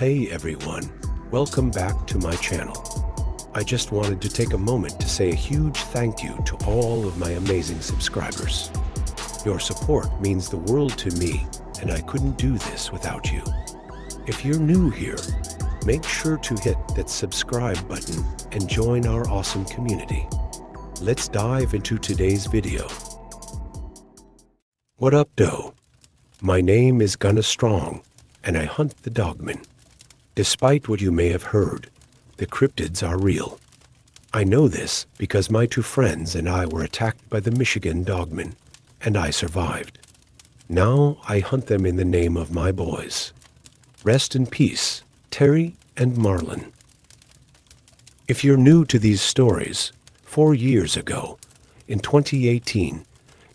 Hey everyone, welcome back to my channel. I just wanted to take a moment to say a huge thank you to all of my amazing subscribers. Your support means the world to me, and I couldn't do this without you. If you're new here, make sure to hit that subscribe button and join our awesome community. Let's dive into today's video. What up, doe? My name is Gunna Strong, and I hunt the Dogman. Despite what you may have heard, the cryptids are real. I know this because my two friends and I were attacked by the Michigan Dogman, and I survived. Now I hunt them in the name of my boys. Rest in peace, Terry and Marlon. If you're new to these stories, 4 years ago, in 2018,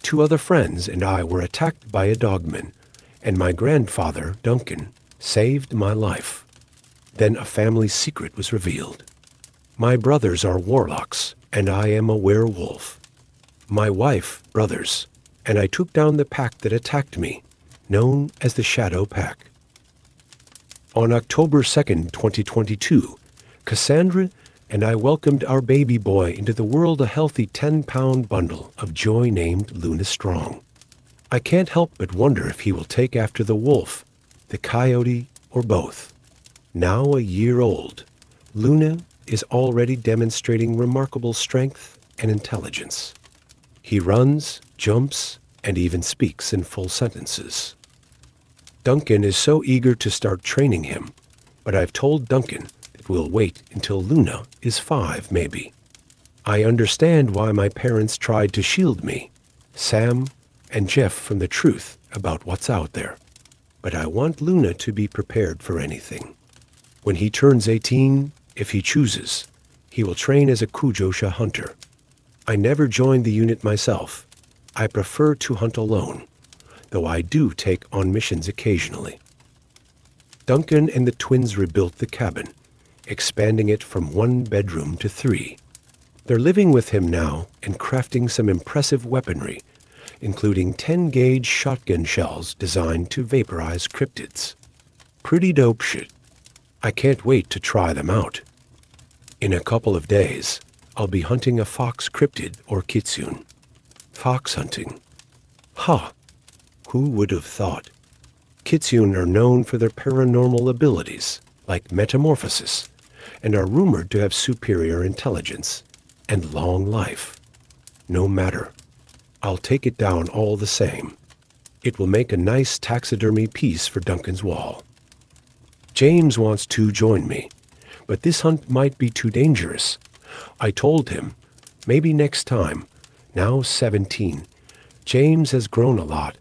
two other friends and I were attacked by a Dogman, and my grandfather, Duncan, saved my life. Then a family secret was revealed. My brothers are warlocks, and I am a werewolf. My wife, brothers, and I took down the pack that attacked me, known as the Shadow Pack. On October 2nd, 2022, Cassandra and I welcomed our baby boy into the world, a healthy 10-pound bundle of joy named Luna Strong. I can't help but wonder if he will take after the wolf, the coyote, or both. Now a year old, Luna is already demonstrating remarkable strength and intelligence. He runs, jumps, and even speaks in full sentences. Duncan is so eager to start training him, but I've told Duncan that we'll wait until Luna is 5, maybe. I understand why my parents tried to shield me, Sam and Jeff, from the truth about what's out there. But I want Luna to be prepared for anything. When he turns 18, if he chooses, he will train as a Kujosha hunter. I never joined the unit myself. I prefer to hunt alone, though I do take on missions occasionally. Duncan and the twins rebuilt the cabin, expanding it from 1 bedroom to 3. They're living with him now and crafting some impressive weaponry, including 10-gauge shotgun shells designed to vaporize cryptids. Pretty dope shit. I can't wait to try them out. In a couple of days, I'll be hunting a fox cryptid or kitsune. Fox hunting. Ha! Who would have thought? Kitsune are known for their paranormal abilities, like metamorphosis, and are rumored to have superior intelligence and long life. No matter. I'll take it down all the same. It will make a nice taxidermy piece for Duncan's wall. James wants to join me, but this hunt might be too dangerous. I told him, maybe next time. Now 17. James has grown a lot.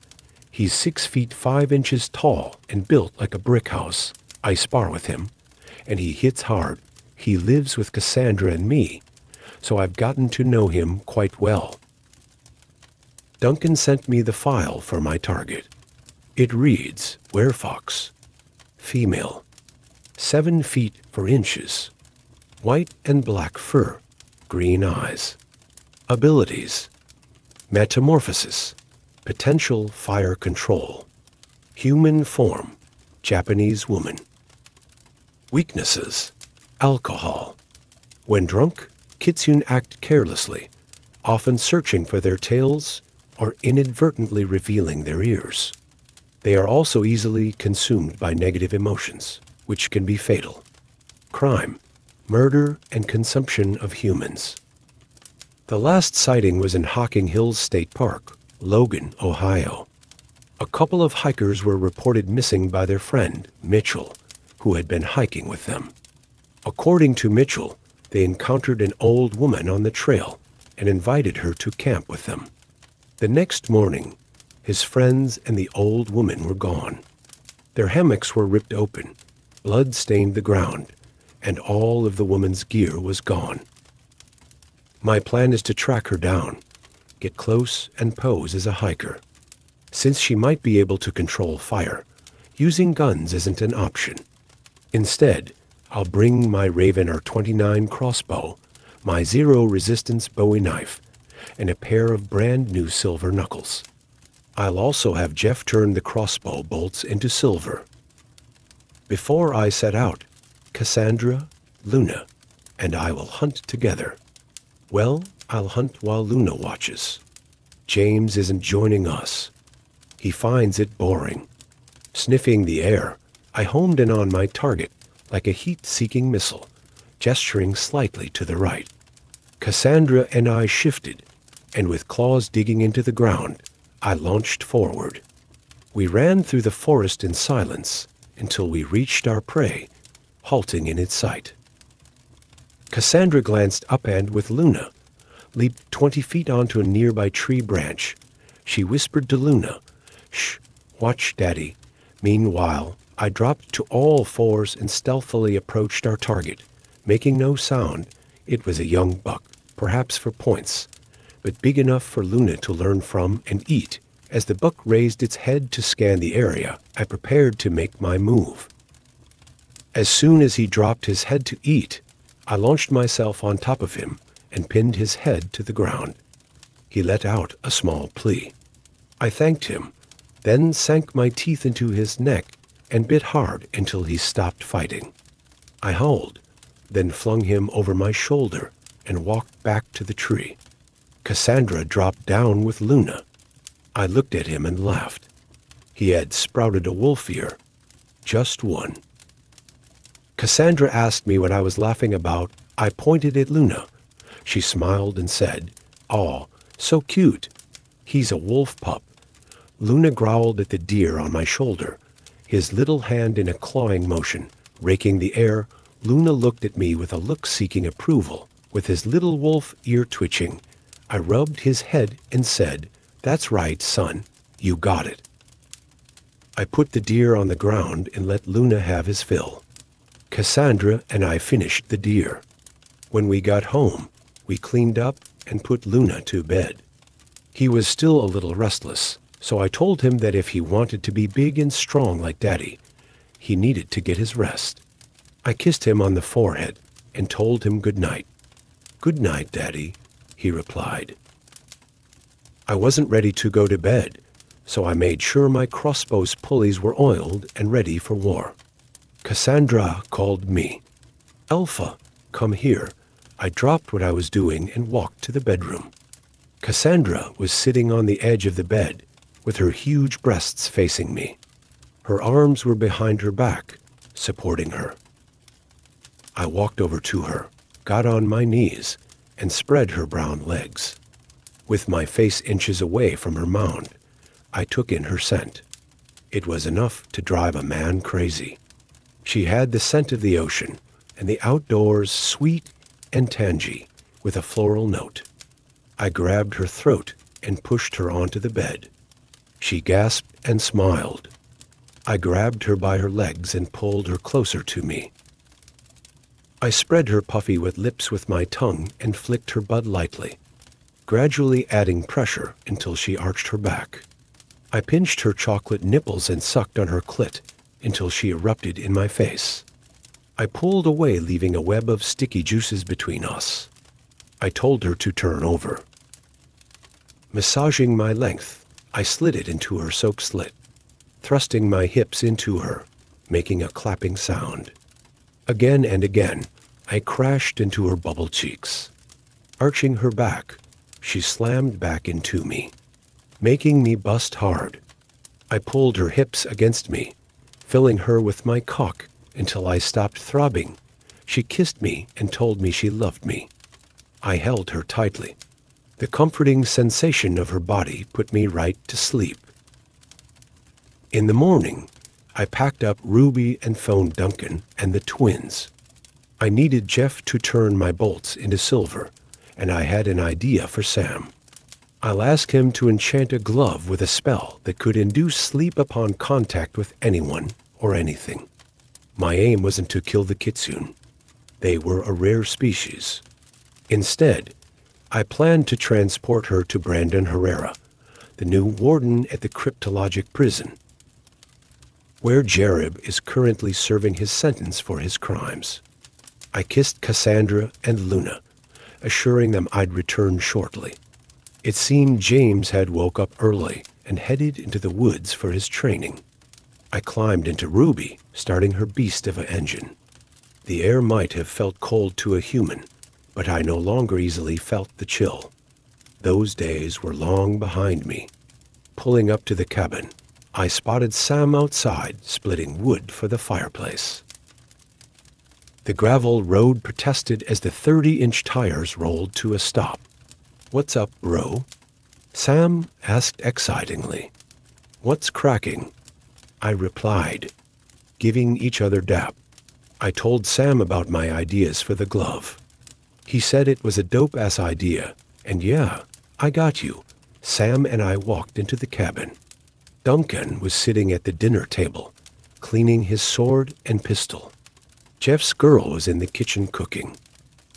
He's 6 feet 5 inches tall and built like a brick house. I spar with him, and he hits hard. He lives with Cassandra and me, so I've gotten to know him quite well. Duncan sent me the file for my target. It reads, Werefox, female, 7 feet 4 inches, white and black fur, green eyes. Abilities: metamorphosis, potential fire control, human form, Japanese woman. Weaknesses: alcohol. When drunk, kitsune act carelessly, often searching for their tails or inadvertently revealing their ears. They are also easily consumed by negative emotions, which can be fatal. Crime: murder and consumption of humans. The last sighting was in Hocking Hills State Park, Logan, Ohio. A couple of hikers were reported missing by their friend, Mitchell, who had been hiking with them. According to Mitchell, they encountered an old woman on the trail and invited her to camp with them. The next morning, his friends and the old woman were gone. Their hammocks were ripped open, blood stained the ground, and all of the woman's gear was gone. My plan is to track her down, get close, and pose as a hiker. Since she might be able to control fire, using guns isn't an option. Instead, I'll bring my Raven R29 crossbow, my zero-resistance Bowie knife, and a pair of brand-new silver knuckles. I'll also have Jeff turn the crossbow bolts into silver. Before I set out, Cassandra, Luna, and I will hunt together. Well, I'll hunt while Luna watches. James isn't joining us. He finds it boring. Sniffing the air, I homed in on my target like a heat-seeking missile, gesturing slightly to the right. Cassandra and I shifted, and with claws digging into the ground, I launched forward. We ran through the forest in silence until we reached our prey, halting in its sight. Cassandra glanced up and, with Luna, leaped 20 feet onto a nearby tree branch. She whispered to Luna, "Shh, watch, Daddy." Meanwhile, I dropped to all fours and stealthily approached our target. Making no sound, it was a young buck, perhaps for points, but big enough for Luna to learn from and eat. As the buck raised its head to scan the area, I prepared to make my move. As soon as he dropped his head to eat, I launched myself on top of him and pinned his head to the ground. He let out a small plea. I thanked him, then sank my teeth into his neck and bit hard until he stopped fighting. I howled, then flung him over my shoulder and walked back to the tree. Cassandra dropped down with Luna. I looked at him and laughed. He had sprouted a wolf ear. Just one. Cassandra asked me what I was laughing about. I pointed at Luna. She smiled and said, "Aw, so cute. He's a wolf pup." Luna growled at the deer on my shoulder, his little hand in a clawing motion. Raking the air, Luna looked at me with a look seeking approval. With his little wolf ear twitching, I rubbed his head and said, "That's right, son. You got it." I put the deer on the ground and let Luna have his fill. Cassandra and I finished the deer. When we got home, we cleaned up and put Luna to bed. He was still a little restless, so I told him that if he wanted to be big and strong like Daddy, he needed to get his rest. I kissed him on the forehead and told him good night. "Good night, Daddy," he replied. I wasn't ready to go to bed, so I made sure my crossbow's pulleys were oiled and ready for war. Cassandra called me. "Alpha, come here." I dropped what I was doing and walked to the bedroom. Cassandra was sitting on the edge of the bed, with her huge breasts facing me. Her arms were behind her back, supporting her. I walked over to her, got on my knees, and spread her brown legs. With my face inches away from her mound, I took in her scent. It was enough to drive a man crazy. She had the scent of the ocean and the outdoors, sweet and tangy, with a floral note. I grabbed her throat and pushed her onto the bed. She gasped and smiled. I grabbed her by her legs and pulled her closer to me. I spread her puffy wet lips with my tongue and flicked her bud lightly, gradually adding pressure until she arched her back. I pinched her chocolate nipples and sucked on her clit until she erupted in my face. I pulled away, leaving a web of sticky juices between us. I told her to turn over. Massaging my length, I slid it into her soak slit, thrusting my hips into her, making a clapping sound. Again and again, I crashed into her bubble cheeks. Arching her back, she slammed back into me, making me bust hard. I pulled her hips against me, filling her with my cock until I stopped throbbing. She kissed me and told me she loved me. I held her tightly. The comforting sensation of her body put me right to sleep. In the morning, I packed up Ruby and phoned Duncan and the twins. I needed Jeff to turn my bolts into silver, and I had an idea for Sam. I'll ask him to enchant a glove with a spell that could induce sleep upon contact with anyone or anything. My aim wasn't to kill the kitsune. They were a rare species. Instead, I planned to transport her to Brandon Herrera, the new warden at the cryptologic prison, where Jereb is currently serving his sentence for his crimes. I kissed Cassandra and Luna, assuring them I'd return shortly. It seemed James had woke up early and headed into the woods for his training. I climbed into Ruby, starting her beast of an engine. The air might have felt cold to a human, but I no longer easily felt the chill. Those days were long behind me. Pulling up to the cabin, I spotted Sam outside splitting wood for the fireplace. The gravel road protested as the 30-inch tires rolled to a stop. "What's up, bro?" Sam asked excitingly. "What's cracking?" I replied, giving each other dap. I told Sam about my ideas for the glove. He said it was a dope-ass idea, and yeah, I got you. Sam and I walked into the cabin. Duncan was sitting at the dinner table, cleaning his sword and pistol. Jeff's girl was in the kitchen cooking.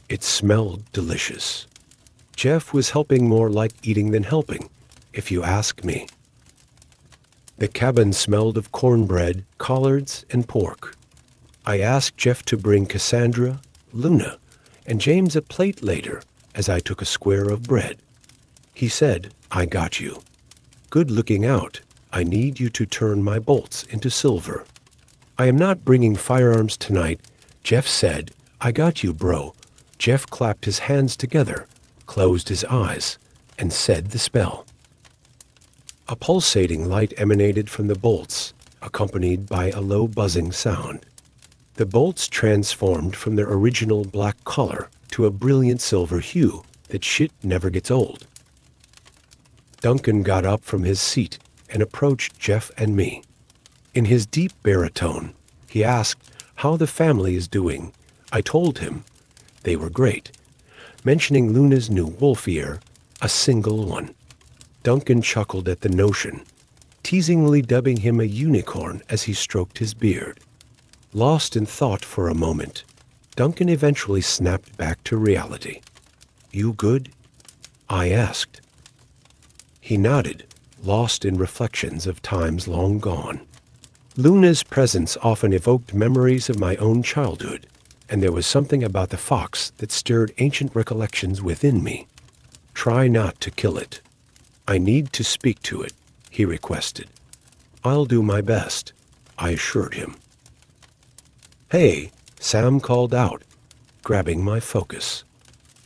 It smelled delicious. Jeff was helping more like eating than helping, if you ask me. The cabin smelled of cornbread, collards, and pork. I asked Jeff to bring Cassandra, Luna, and James a plate later as I took a square of bread. He said, "I got you. Good looking out. I need you to turn my bolts into silver." "I am not bringing firearms tonight," Jeff said. "I got you, bro." Jeff clapped his hands together, closed his eyes, and said the spell. A pulsating light emanated from the bolts, accompanied by a low buzzing sound. The bolts transformed from their original black color to a brilliant silver hue that shit never gets old. Duncan got up from his seat and approached Jeff and me. In his deep baritone, he asked how the family is doing. I told him they were great, mentioning Luna's new wolf ear, a single one. Duncan chuckled at the notion, teasingly dubbing him a unicorn as he stroked his beard. Lost in thought for a moment, Duncan eventually snapped back to reality. "You good?" I asked. He nodded, lost in reflections of times long gone. Luna's presence often evoked memories of my own childhood, and there was something about the fox that stirred ancient recollections within me. "Try not to kill it. I need to speak to it," he requested. "I'll do my best," I assured him. "Hey," Sam called out, grabbing my focus.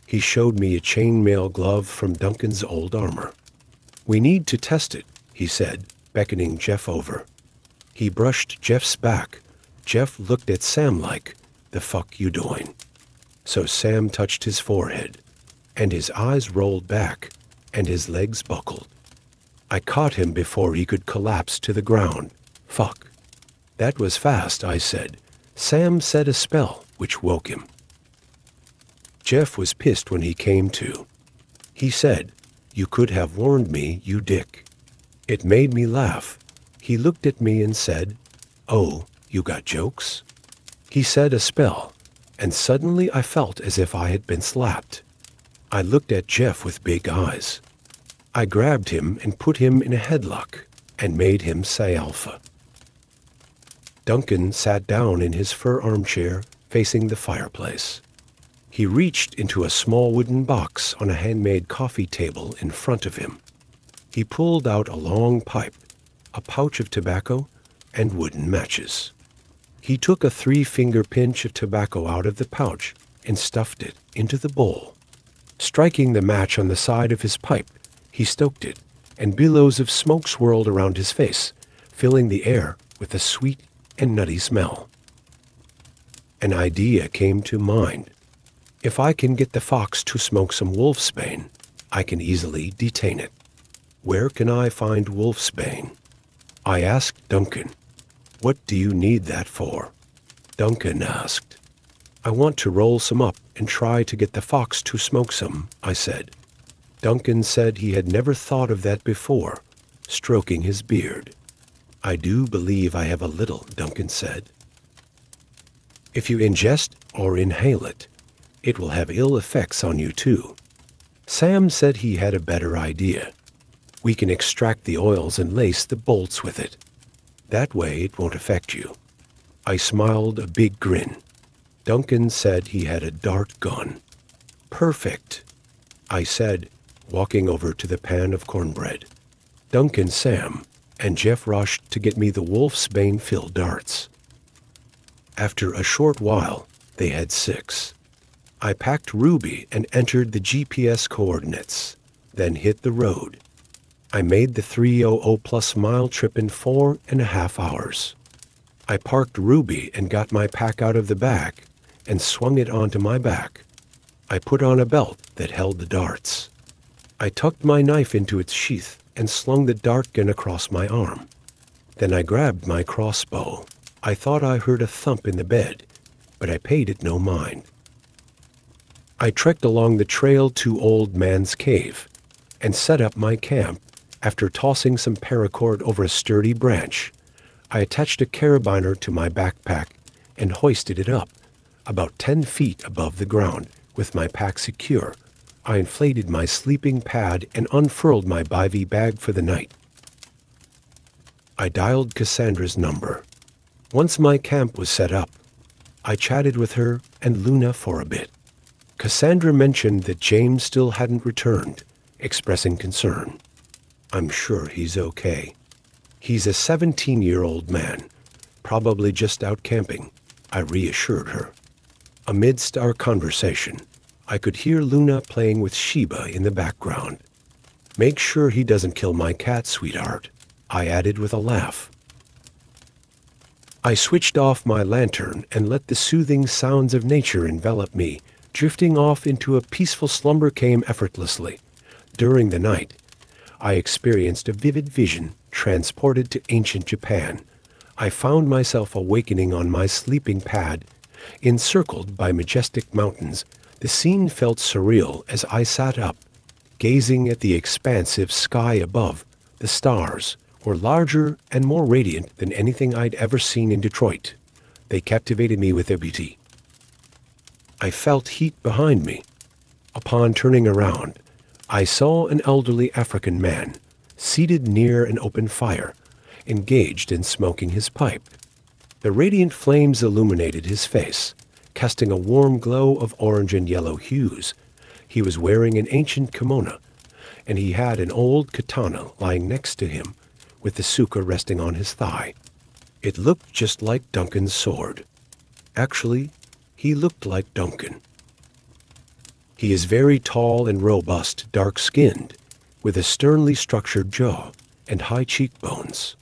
He showed me a chainmail glove from Duncan's old armor. "We need to test it," he said, beckoning Jeff over. He brushed Jeff's back. Jeff looked at Sam like, "The fuck you doing?" So Sam touched his forehead, and his eyes rolled back, and his legs buckled. I caught him before he could collapse to the ground. "Fuck." "That was fast," I said. Sam said a spell, which woke him. Jeff was pissed when he came to. He said, "You could have warned me, you dick." It made me laugh. He looked at me and said, "Oh, you got jokes?" He said a spell, and suddenly I felt as if I had been slapped. I looked at Jeff with big eyes. I grabbed him and put him in a headlock and made him say alpha. Duncan sat down in his fur armchair facing the fireplace. He reached into a small wooden box on a handmade coffee table in front of him. He pulled out a long pipe, a pouch of tobacco, and wooden matches. He took a 3-finger pinch of tobacco out of the pouch and stuffed it into the bowl. Striking the match on the side of his pipe, he stoked it, and billows of smoke swirled around his face, filling the air with a sweet and nutty smell. An idea came to mind. If I can get the fox to smoke some wolfsbane, I can easily detain it. Where can I find wolfsbane? I asked Duncan. What do you need that for? Duncan asked. I want to roll some up and try to get the fox to smoke some, I said. Duncan said he had never thought of that before, stroking his beard. I do believe I have a little, Duncan said. If you ingest or inhale it, it will have ill effects on you too. Sam said he had a better idea. We can extract the oils and lace the bolts with it. That way it won't affect you. I smiled a big grin. Duncan said he had a dart gun. Perfect, I said, walking over to the pan of cornbread. Duncan, Sam, and Jeff rushed to get me the wolf's bane-filled darts. After a short while, they had 6. I packed Ruby and entered the GPS coordinates, then hit the road. I made the 300+ mile trip in 4.5 hours. I parked Ruby and got my pack out of the back and swung it onto my back. I put on a belt that held the darts. I tucked my knife into its sheath and slung the dart gun across my arm. Then I grabbed my crossbow. I thought I heard a thump in the bed, but I paid it no mind. I trekked along the trail to Old Man's Cave and set up my camp. After tossing some paracord over a sturdy branch, I attached a carabiner to my backpack and hoisted it up, about 10 feet above the ground, with my pack secure. I inflated my sleeping pad and unfurled my bivy bag for the night. I dialed Cassandra's number. Once my camp was set up, I chatted with her and Luna for a bit. Cassandra mentioned that James still hadn't returned, expressing concern. I'm sure he's okay. He's a 17-year-old man, probably just out camping, I reassured her. Amidst our conversation, I could hear Luna playing with Sheba in the background. Make sure he doesn't kill my cat, sweetheart, I added with a laugh. I switched off my lantern and let the soothing sounds of nature envelop me. Drifting off into a peaceful slumber came effortlessly. During the night, I experienced a vivid vision, transported to ancient Japan. I found myself awakening on my sleeping pad, encircled by majestic mountains. The scene felt surreal as I sat up, gazing at the expansive sky above. The stars were larger and more radiant than anything I'd ever seen in Detroit. They captivated me with their beauty. I felt heat behind me. Upon turning around, I saw an elderly African man, seated near an open fire, engaged in smoking his pipe. The radiant flames illuminated his face, casting a warm glow of orange and yellow hues. He was wearing an ancient kimono, and he had an old katana lying next to him, with the suka resting on his thigh. It looked just like Duncan's sword. Actually, he looked like Duncan. He is very tall and robust, dark-skinned, with a sternly structured jaw and high cheekbones.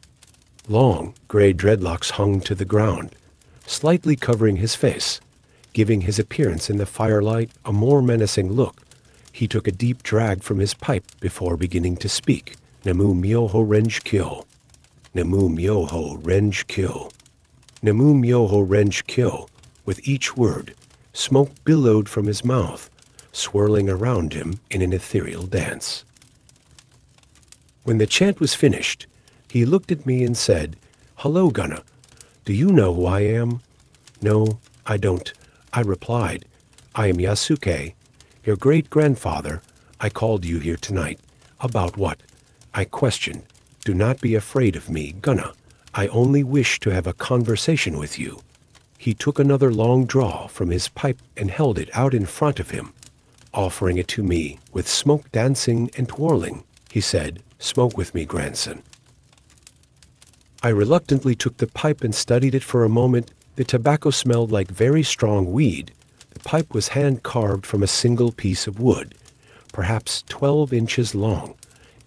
Long, gray dreadlocks hung to the ground, slightly covering his face, giving his appearance in the firelight a more menacing look. He took a deep drag from his pipe before beginning to speak. Namu myoho renge kyo. Namu myoho renge kyo. Namu myoho renge kyo. With each word, smoke billowed from his mouth, swirling around him in an ethereal dance. When the chant was finished, he looked at me and said, "Hello, Gunna. Do you know who I am?" "No, I don't," I replied. "I am Yasuke, your great-grandfather. I called you here tonight." "About what?" I questioned. "Do not be afraid of me, Gunna. I only wish to have a conversation with you." He took another long draw from his pipe and held it out in front of him, offering it to me with smoke dancing and twirling. He said, "Smoke with me, grandson." I reluctantly took the pipe and studied it for a moment. The tobacco smelled like very strong weed. The pipe was hand-carved from a single piece of wood, perhaps 12 inches long,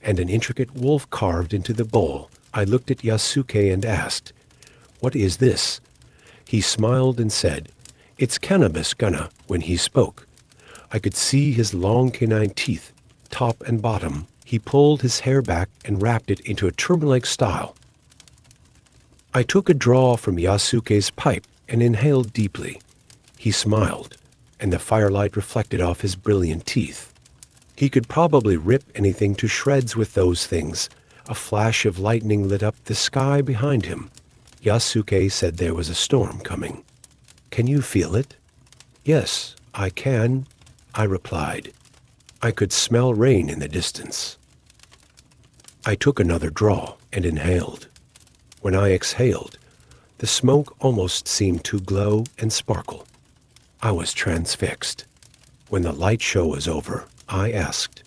and an intricate wolf carved into the bowl. I looked at Yasuke and asked, "What is this?" He smiled and said, "It's cannabis, Gunna." When he spoke, I could see his long canine teeth, top and bottom. He pulled his hair back and wrapped it into a turban-like style. I took a draw from Yasuke's pipe and inhaled deeply. He smiled, and the firelight reflected off his brilliant teeth. He could probably rip anything to shreds with those things. A flash of lightning lit up the sky behind him. Yasuke said there was a storm coming. "Can you feel it?" "Yes, I can," I replied. I could smell rain in the distance. I took another draw and inhaled. When I exhaled, the smoke almost seemed to glow and sparkle. I was transfixed. When the light show was over, I asked,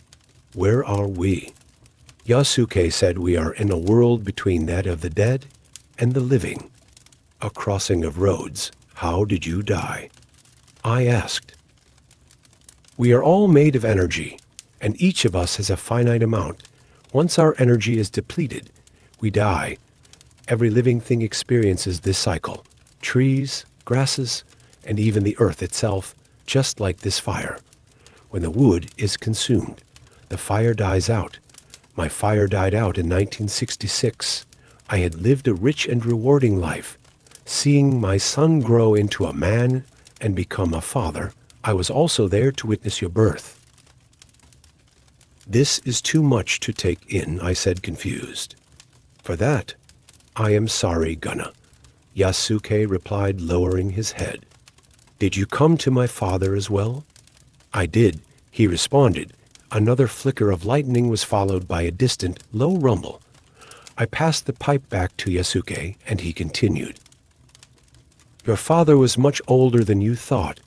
"Where are we?" Yasuke said we are in a world between that of the dead and the living. A crossing of roads. How did you die? I asked. We are all made of energy, and each of us has a finite amount. Once our energy is depleted, we die. Every living thing experiences this cycle. Trees, grasses, and even the earth itself, just like this fire. When the wood is consumed, the fire dies out. My fire died out in 1966. I had lived a rich and rewarding life. Seeing my son grow into a man and become a father, I was also there to witness your birth. This is too much to take in, I said, confused. For that, I am sorry, Gunna, Yasuke replied, lowering his head. Did you come to my father as well? I did, he responded. Another flicker of lightning was followed by a distant, low rumble. I passed the pipe back to Yasuke, and he continued. Your father was much older than you thought.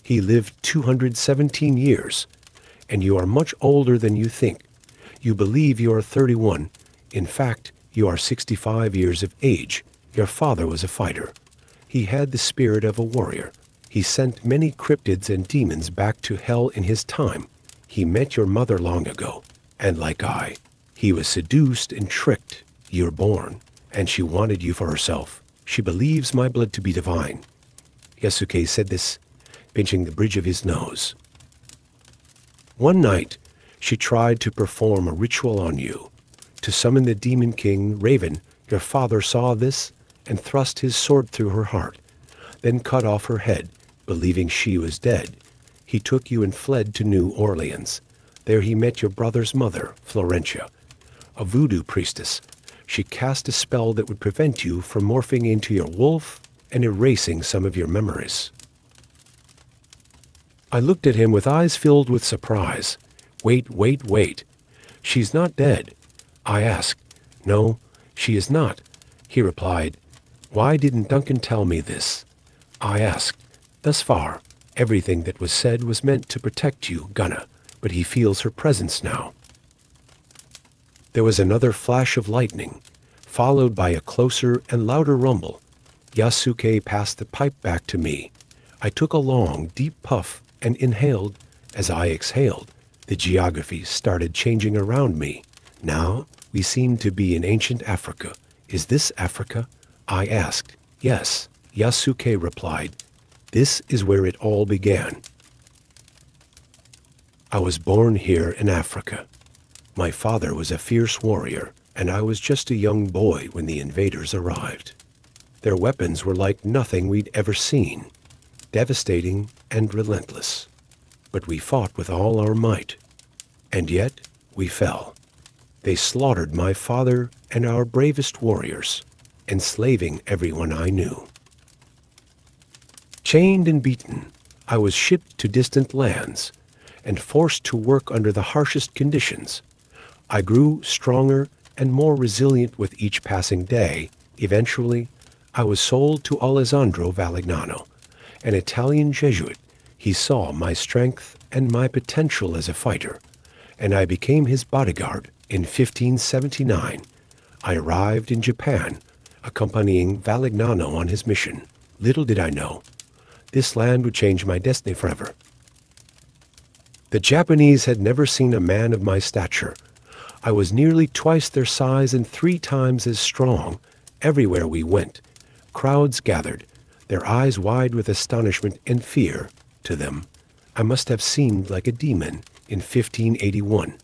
He lived 217 years. And you are much older than you think. You believe you are 31. In fact, you are 65 years of age. Your father was a fighter. He had the spirit of a warrior. He sent many cryptids and demons back to hell in his time. He met your mother long ago, and like I, he was seduced and tricked. You're born, and she wanted you for herself. She believes my blood to be divine. Yasuke said this, pinching the bridge of his nose. One night, she tried to perform a ritual on you. To summon the demon king, Raven, your father saw this and thrust his sword through her heart, then cut off her head, believing she was dead. He took you and fled to New Orleans. There he met your brother's mother, Florentia, a voodoo priestess. She cast a spell that would prevent you from morphing into your wolf and erasing some of your memories. I looked at him with eyes filled with surprise. Wait. She's not dead. I asked. No, she is not. He replied. Why didn't Duncan tell me this? I asked. Thus far, everything that was said was meant to protect you, Gunna, but he feels her presence now. There was another flash of lightning, followed by a closer and louder rumble. Yasuke passed the pipe back to me. I took a long, deep puff and inhaled. As I exhaled, the geography started changing around me. Now we seem to be in ancient Africa. Is this Africa? I asked. Yes, Yasuke replied. This is where it all began. I was born here in Africa. My father was a fierce warrior, and I was just a young boy when the invaders arrived. Their weapons were like nothing we'd ever seen, devastating and relentless. But we fought with all our might, and yet we fell. They slaughtered my father and our bravest warriors, enslaving everyone I knew. Chained and beaten, I was shipped to distant lands and forced to work under the harshest conditions. I grew stronger and more resilient with each passing day. Eventually, I was sold to Alessandro Valignano, an Italian Jesuit. He saw my strength and my potential as a fighter, and I became his bodyguard. In 1579, I arrived in Japan, accompanying Valignano on his mission. Little did I know, this land would change my destiny forever. The Japanese had never seen a man of my stature. I was nearly twice their size and 3 times as strong. Everywhere we went, crowds gathered, their eyes wide with astonishment and fear. To them, I must have seemed like a demon. In 1581,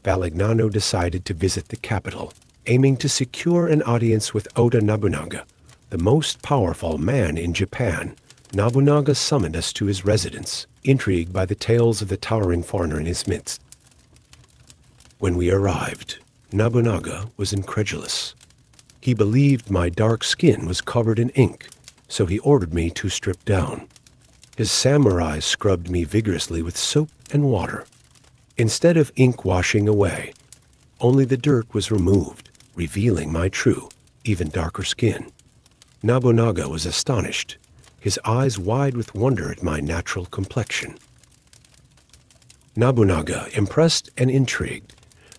Valignano decided to visit the capital, aiming to secure an audience with Oda Nobunaga, the most powerful man in Japan. Nobunaga summoned us to his residence, intrigued by the tales of the towering foreigner in his midst. When we arrived, Nobunaga was incredulous. He believed my dark skin was covered in ink, so he ordered me to strip down. His samurai scrubbed me vigorously with soap and water. Instead of ink washing away, only the dirt was removed, revealing my true, even darker skin. Nobunaga was astonished, his eyes wide with wonder at my natural complexion. Nobunaga, impressed and intrigued,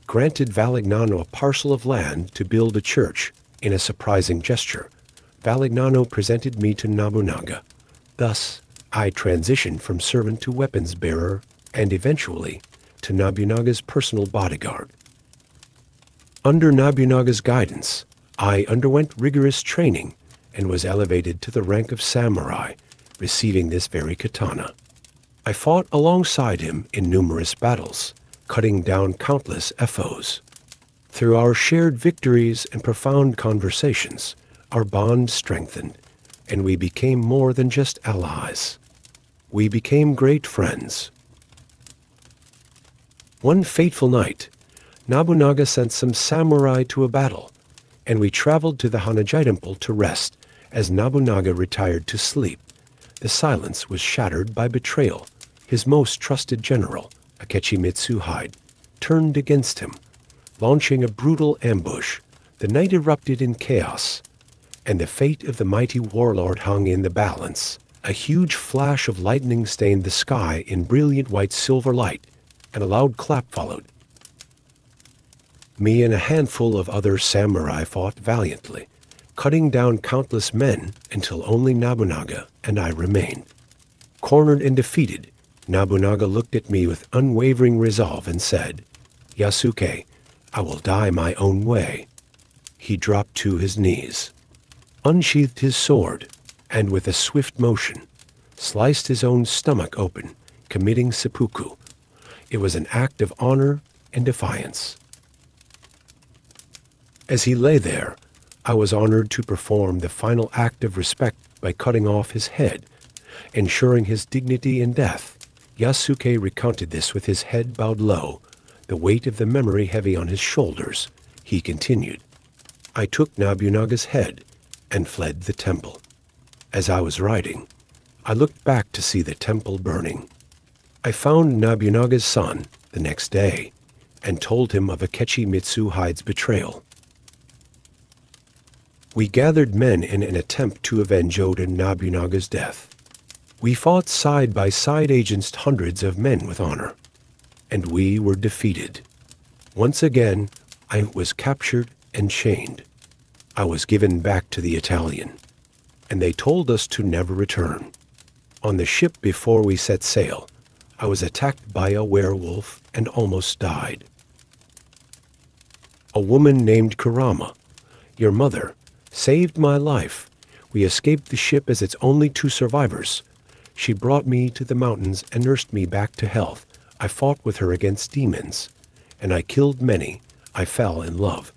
granted Valignano a parcel of land to build a church. In a surprising gesture, Valignano presented me to Nobunaga. Thus, I transitioned from servant to weapons bearer and eventually to Nobunaga's personal bodyguard. Under Nobunaga's guidance, I underwent rigorous training and was elevated to the rank of samurai, receiving this very katana. I fought alongside him in numerous battles, cutting down countless FOs. Through our shared victories and profound conversations, our bond strengthened, and we became more than just allies. We became great friends. One fateful night, Nobunaga sent some samurai to a battle, and we traveled to the Hanaji Temple to rest. As Nobunaga retired to sleep, the silence was shattered by betrayal. His most trusted general, Akechi Mitsuhide, turned against him, launching a brutal ambush. The night erupted in chaos, and the fate of the mighty warlord hung in the balance. A huge flash of lightning stained the sky in brilliant white-silver light, and a loud clap followed. Me and a handful of other samurai fought valiantly, cutting down countless men until only Nobunaga and I remained. Cornered and defeated, Nobunaga looked at me with unwavering resolve and said, "Yasuke, I will die my own way." He dropped to his knees, unsheathed his sword, and with a swift motion, sliced his own stomach open, committing seppuku. It was an act of honor and defiance. As he lay there, I was honored to perform the final act of respect by cutting off his head, ensuring his dignity in death. Yasuke recounted this with his head bowed low, the weight of the memory heavy on his shoulders. He continued, "I took Nobunaga's head and fled the temple. As I was riding, I looked back to see the temple burning. I found Nobunaga's son the next day and told him of Akechi Mitsuhide's betrayal. We gathered men in an attempt to avenge Oda Nobunaga's death. We fought side by side against hundreds of men with honor, and we were defeated. Once again, I was captured and chained. I was given back to the Italian, and they told us to never return. On the ship before we set sail, I was attacked by a werewolf and almost died. A woman named Kurama, your mother, saved my life. We escaped the ship as its only two survivors. She brought me to the mountains and nursed me back to health. I fought with her against demons, and I killed many. I fell in love,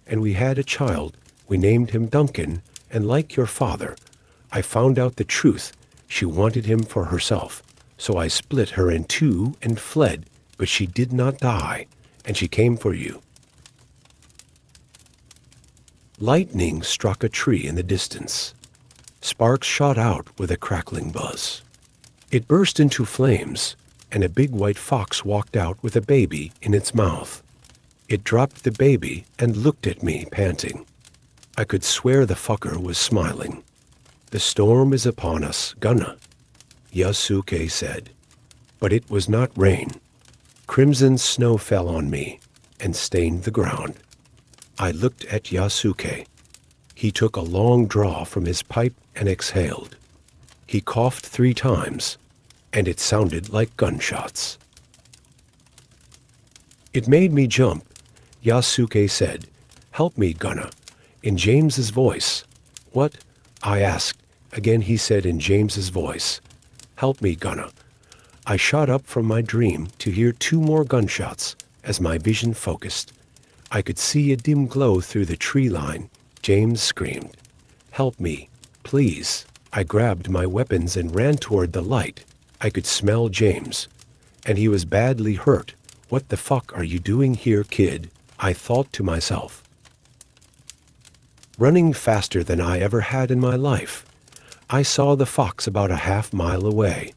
and we had a child. We named him Duncan, and like your father, I found out the truth. She wanted him for herself, so I split her in two and fled, but she did not die, and she came for you." Lightning struck a tree in the distance. Sparks shot out with a crackling buzz. It burst into flames, and a big white fox walked out with a baby in its mouth. It dropped the baby and looked at me, panting. I could swear the fucker was smiling. "The storm is upon us, Gunna," Yasuke said. But it was not rain. Crimson snow fell on me and stained the ground. I looked at Yasuke. He took a long draw from his pipe and exhaled. He coughed 3 times, and it sounded like gunshots. "It made me jump," Yasuke said. "Help me, Gunna," in James's voice. "What?" I asked. Again he said in James's voice, "Help me, Gunna." I shot up from my dream to hear 2 more gunshots as my vision focused. I could see a dim glow through the tree line. James screamed, "Help me, please." I grabbed my weapons and ran toward the light. I could smell James, and he was badly hurt. "What the fuck are you doing here, kid?" I thought to myself. Running faster than I ever had in my life, I saw the fox about a half-mile away.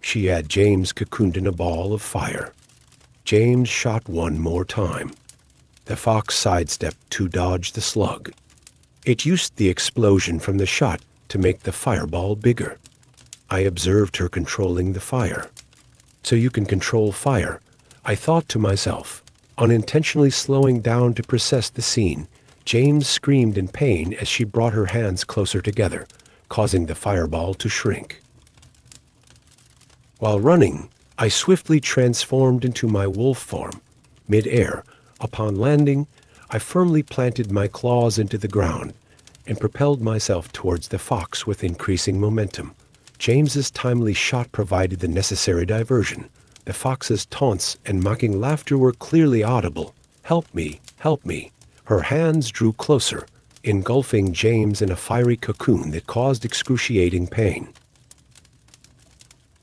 She had James cocooned in a ball of fire. James shot 1 more time. The fox sidestepped to dodge the slug. It used the explosion from the shot to make the fireball bigger. I observed her controlling the fire. "So you can control fire," I thought to myself. Unintentionally slowing down to process the scene, James screamed in pain as she brought her hands closer together, causing the fireball to shrink. While running, I swiftly transformed into my wolf form. Mid-air, upon landing, I firmly planted my claws into the ground and propelled myself towards the fox with increasing momentum. James's timely shot provided the necessary diversion. The fox's taunts and mocking laughter were clearly audible. "Help me, help me." Her hands drew closer, engulfing James in a fiery cocoon that caused excruciating pain.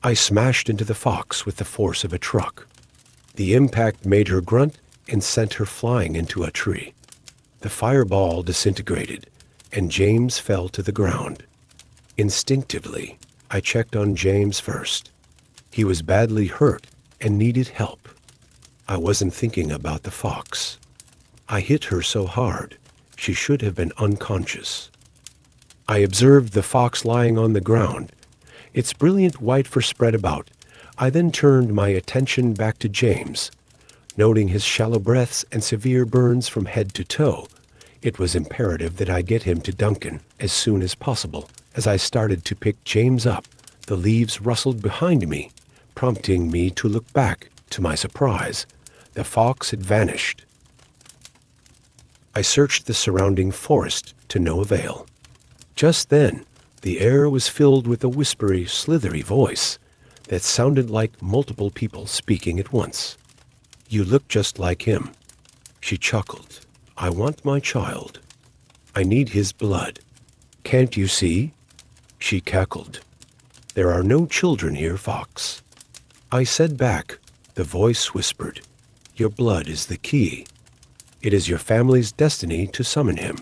I smashed into the fox with the force of a truck. The impact made her grunt and sent her flying into a tree. The fireball disintegrated, and James fell to the ground. Instinctively, I checked on James first. He was badly hurt and needed help. I wasn't thinking about the fox. I hit her so hard, she should have been unconscious. I observed the fox lying on the ground, its brilliant white fur spread about. I then turned my attention back to James. Noting his shallow breaths and severe burns from head to toe, it was imperative that I get him to Duncan as soon as possible. As I started to pick James up, the leaves rustled behind me, prompting me to look back. To my surprise, the fox had vanished. I searched the surrounding forest to no avail. Just then, the air was filled with a whispery, slithery voice that sounded like multiple people speaking at once. "You look just like him." She chuckled. "I want my child. I need his blood. Can't you see?" She cackled. "There are no children here, Fox." I said back. The voice whispered, "Your blood is the key. It is your family's destiny to summon him."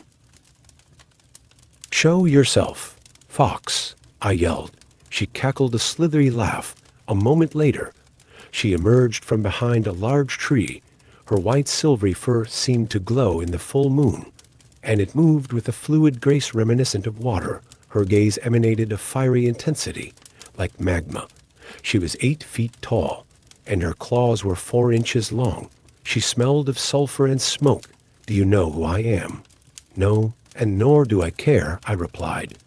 "Show yourself, Fox," I yelled. She cackled a slithery laugh. A moment later, she emerged from behind a large tree. Her white silvery fur seemed to glow in the full moon, and it moved with a fluid grace reminiscent of water. Her gaze emanated a fiery intensity, like magma. She was 8 feet tall, and her claws were 4 inches long. She smelled of sulfur and smoke. "Do you know who I am?" "No, and nor do I care," I replied.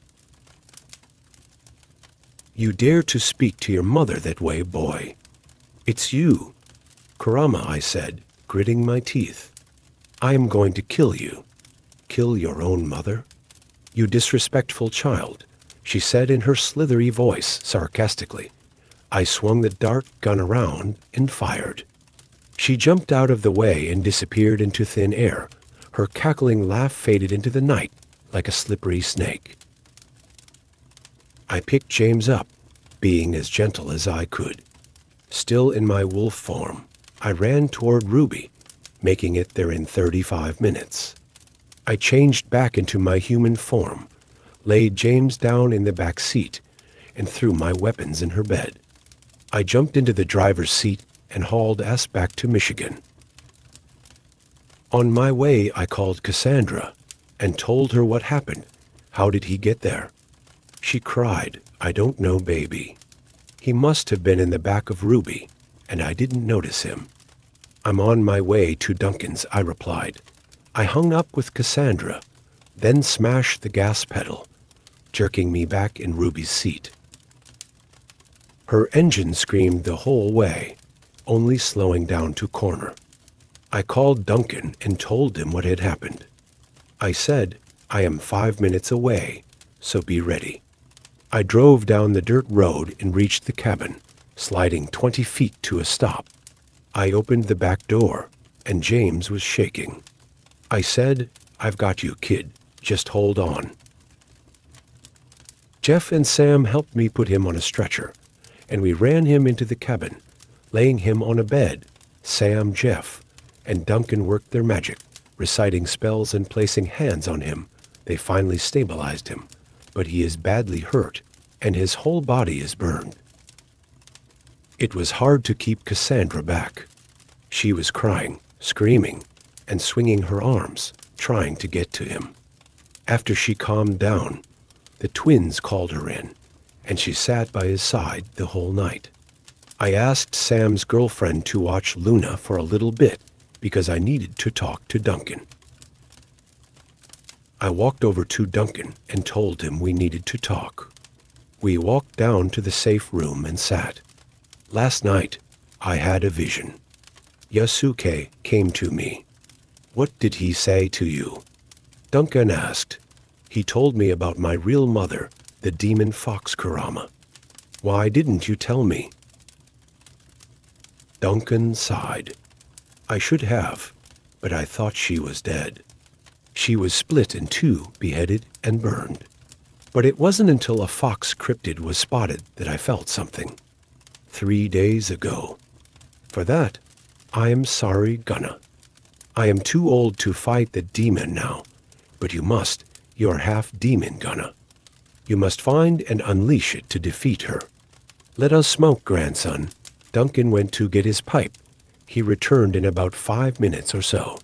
"You dare to speak to your mother that way, boy." "It's you." "Karama," I said, gritting my teeth. "I am going to kill you." "Kill your own mother?" "You disrespectful child," she said in her slithery voice, sarcastically. I swung the dart gun around and fired. She jumped out of the way and disappeared into thin air. Her cackling laugh faded into the night like a slippery snake. I picked James up, being as gentle as I could. Still in my wolf form, I ran toward Ruby, making it there in 35 minutes. I changed back into my human form, laid James down in the back seat, and threw my weapons in her bed. I jumped into the driver's seat and hauled ass back to Michigan. On my way, I called Cassandra and told her what happened. How did he get there? She cried, "I don't know, baby. He must have been in the back of Ruby, and I didn't notice him." "I'm on my way to Duncan's," I replied. I hung up with Cassandra, then smashed the gas pedal, jerking me back in Ruby's seat. Her engine screamed the whole way, only slowing down to corner. I called Duncan and told him what had happened. I said, "I am 5 minutes away, so be ready." I drove down the dirt road and reached the cabin, sliding 20 feet to a stop. I opened the back door, and James was shaking. I said, "I've got you, kid. Just hold on." Jeff and Sam helped me put him on a stretcher, and we ran him into the cabin, laying him on a bed. Sam, Jeff, and Duncan worked their magic, reciting spells and placing hands on him. They finally stabilized him, but he is badly hurt, and his whole body is burned. It was hard to keep Cassandra back. She was crying, screaming, and swinging her arms, trying to get to him. After she calmed down, the twins called her in, and she sat by his side the whole night. I asked Sam's girlfriend to watch Luna for a little bit, because I needed to talk to Duncan. I walked over to Duncan and told him we needed to talk. We walked down to the safe room and sat. Last night, I had a vision. Yasuke came to me. What did he say to you? Duncan asked. He told me about my real mother, the demon fox Kurama. Why didn't you tell me? Duncan sighed. I should have, but I thought she was dead. She was split in two, beheaded, and burned. But it wasn't until a fox cryptid was spotted that I felt something. 3 days ago. For that, I am sorry, Gunna. I am too old to fight the demon now, but you're half demon, Gunna. You must find and unleash it to defeat her. Let us smoke, grandson. Duncan went to get his pipe. He returned in about 5 minutes or so.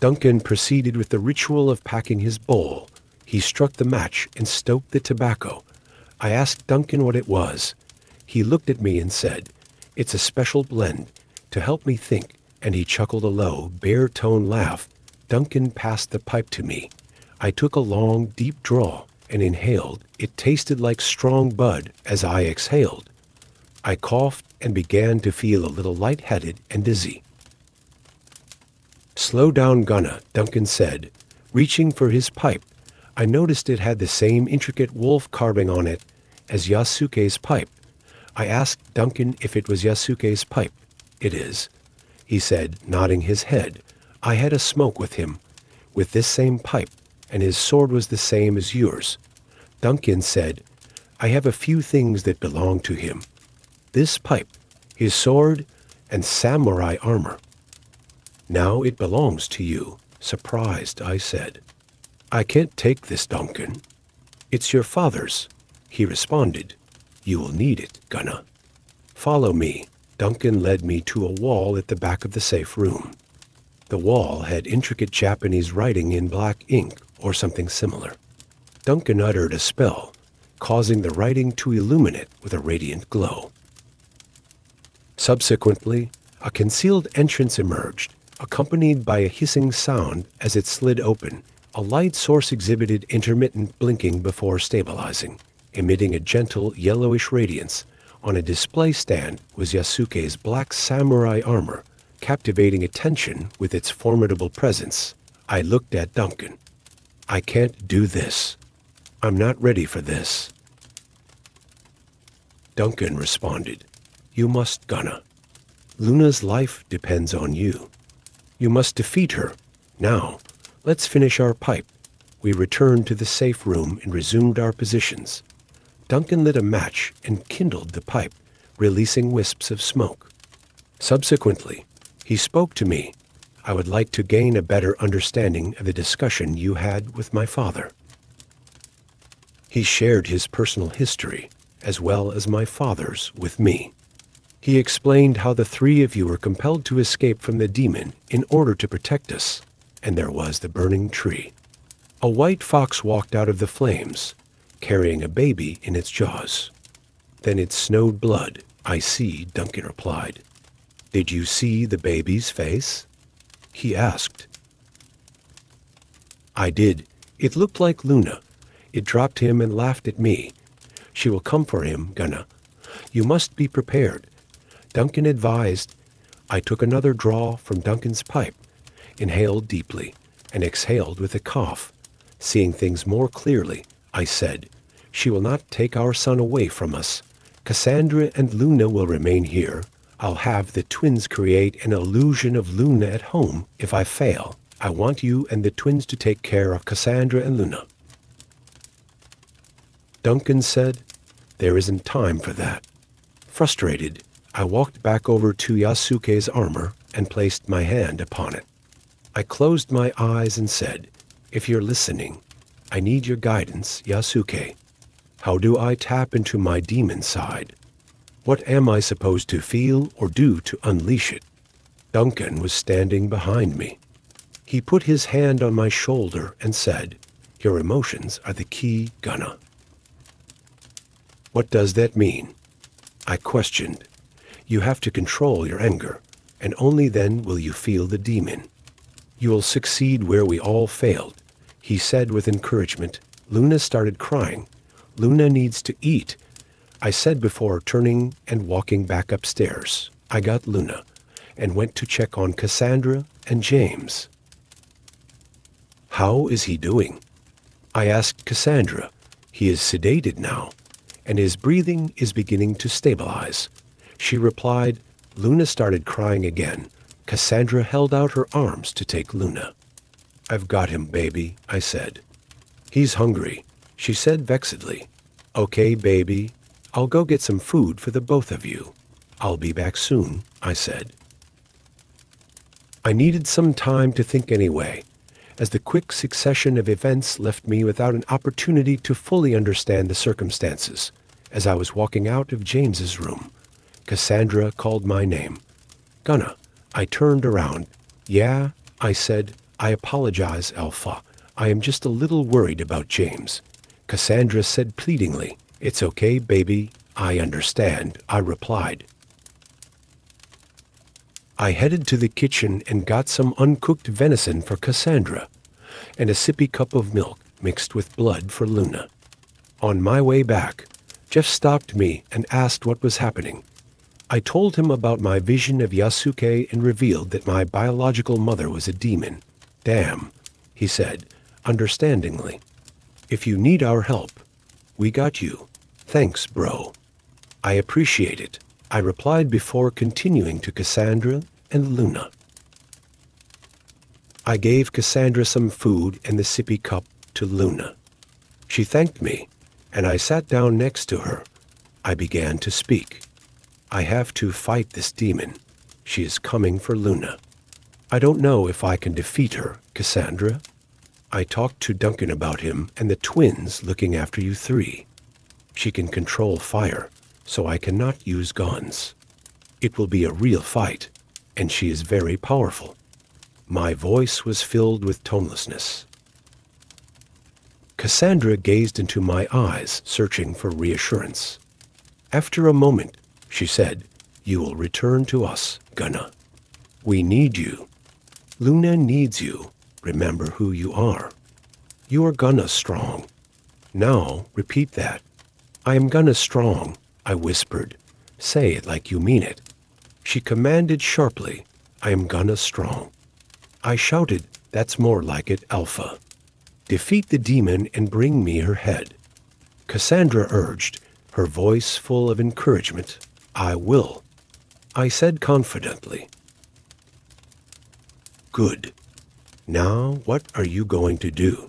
Duncan proceeded with the ritual of packing his bowl. He struck the match and stoked the tobacco. I asked Duncan what it was. He looked at me and said, "It's a special blend to help me think," and he chuckled a low, baritone laugh. Duncan passed the pipe to me. I took a long, deep draw and inhaled. It tasted like strong bud as I exhaled. I coughed and began to feel a little lightheaded and dizzy. "Slow down, Gunna," Duncan said. Reaching for his pipe, I noticed it had the same intricate wolf carving on it as Yasuke's pipe. I asked Duncan if it was Yasuke's pipe. "It is," he said, nodding his head. "I had a smoke with him, with this same pipe, and his sword was the same as yours." Duncan said, "I have a few things that belong to him. This pipe, his sword, and samurai armor. Now it belongs to you." Surprised, I said, "I can't take this, Duncan." "It's your father's," he responded. "You will need it, Gunna. Follow me." Duncan led me to a wall at the back of the safe room. The wall had intricate Japanese writing in black ink or something similar. Duncan uttered a spell, causing the writing to illuminate with a radiant glow. Subsequently, a concealed entrance emerged, accompanied by a hissing sound as it slid open. A light source exhibited intermittent blinking before stabilizing, emitting a gentle yellowish radiance. On a display stand was Yasuke's black samurai armor, captivating attention with its formidable presence. I looked at Duncan. "I can't do this. I'm not ready for this." Duncan responded, "You must, Gunna. Luna's life depends on you. You must defeat her. Now, let's finish our pipe." We returned to the safe room and resumed our positions. Duncan lit a match and kindled the pipe, releasing wisps of smoke. Subsequently, he spoke to me. "I would like to gain a better understanding of the discussion you had with my father." He shared his personal history, as well as my father's, with me. He explained how the three of you were compelled to escape from the demon in order to protect us, and there was the burning tree. A white fox walked out of the flames, carrying a baby in its jaws. "Then it snowed blood, I see," Duncan replied. "Did you see the baby's face?" he asked. "I did. It looked like Luna. It dropped him and laughed at me. She will come for him, Gunna. You must be prepared," Duncan advised. I took another draw from Duncan's pipe, inhaled deeply, and exhaled with a cough. Seeing things more clearly, I said, "She will not take our son away from us. Cassandra and Luna will remain here. I'll have the twins create an illusion of Luna at home if I fail. I want you and the twins to take care of Cassandra and Luna." Duncan said, "There isn't time for that." Frustrated, I walked back over to Yasuke's armor and placed my hand upon it. I closed my eyes and said, "If you're listening, I need your guidance, Yasuke. How do I tap into my demon side? What am I supposed to feel or do to unleash it?" Duncan was standing behind me. He put his hand on my shoulder and said, "Your emotions are the key, Gunna." "What does that mean?" I questioned. "You have to control your anger and only then will you feel the demon. You will succeed where we all failed, he said with encouragement. Luna started crying. Luna needs to eat, I said before turning and walking back upstairs. I got Luna and went to check on Cassandra and James. How is he doing? I asked Cassandra. He is sedated now, and his breathing is beginning to stabilize. She replied. Luna started crying again. Cassandra held out her arms to take Luna. I've got him, baby, I said. He's hungry, she said vexedly. Okay, baby, I'll go get some food for the both of you. I'll be back soon, I said. I needed some time to think anyway, as the quick succession of events left me without an opportunity to fully understand the circumstances. As I was walking out of James's room, Cassandra called my name. Gunna. I turned around. Yeah, I said. I apologize, Alpha. I am just a little worried about James. Cassandra said pleadingly. It's okay, baby. I understand, I replied. I headed to the kitchen and got some uncooked venison for Cassandra, and a sippy cup of milk mixed with blood for Luna. On my way back, Jeff stopped me and asked what was happening. I told him about my vision of Yasuke and revealed that my biological mother was a demon. Damn, he said, understandingly. If you need our help, we got you. Thanks, bro. I appreciate it, I replied before continuing to Cassandra and Luna. I gave Cassandra some food and the sippy cup to Luna. She thanked me, and I sat down next to her. I began to speak. I have to fight this demon. She is coming for Luna. I don't know if I can defeat her, Cassandra. I talked to Duncan about him and the twins looking after you three. She can control fire, so I cannot use guns. It will be a real fight, and she is very powerful. My voice was filled with tonelessness. Cassandra gazed into my eyes, searching for reassurance. After a moment, she said, you will return to us, Gunna. We need you. Luna needs you. Remember who you are. You are Gunna Strong. Now, repeat that. I am Gunna Strong, I whispered. Say it like you mean it. She commanded sharply, I am Gunna Strong. I shouted, that's more like it, Alpha. Defeat the demon and bring me her head. Cassandra urged, her voice full of encouragement. I will, I said confidently. Good. Now what are you going to do?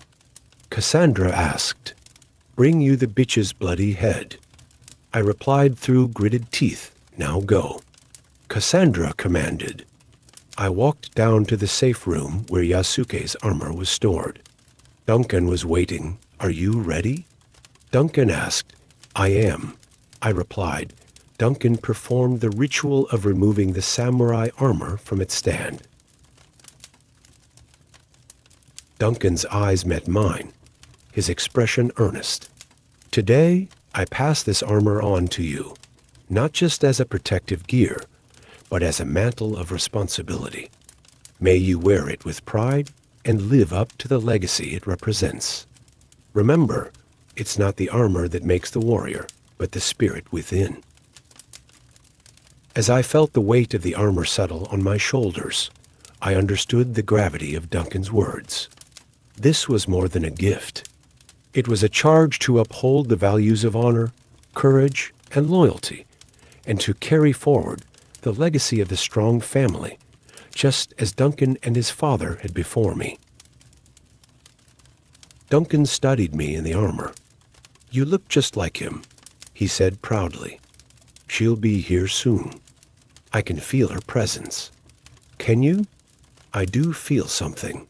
Cassandra asked. Bring you the bitch's bloody head. I replied through gritted teeth. Now go. Cassandra commanded. I walked down to the safe room where Yasuke's armor was stored. Duncan was waiting. Are you ready? Duncan asked. I am, I replied. Duncan performed the ritual of removing the samurai armor from its stand. Duncan's eyes met mine, his expression earnest. Today, I pass this armor on to you, not just as a protective gear, but as a mantle of responsibility. May you wear it with pride and live up to the legacy it represents. Remember, it's not the armor that makes the warrior, but the spirit within. As I felt the weight of the armor settle on my shoulders, I understood the gravity of Duncan's words. This was more than a gift. It was a charge to uphold the values of honor, courage, and loyalty, and to carry forward the legacy of the Strong family, just as Duncan and his father had before me. Duncan studied me in the armor. You look just like him, he said proudly. She'll be here soon. I can feel her presence. Can you? I do feel something.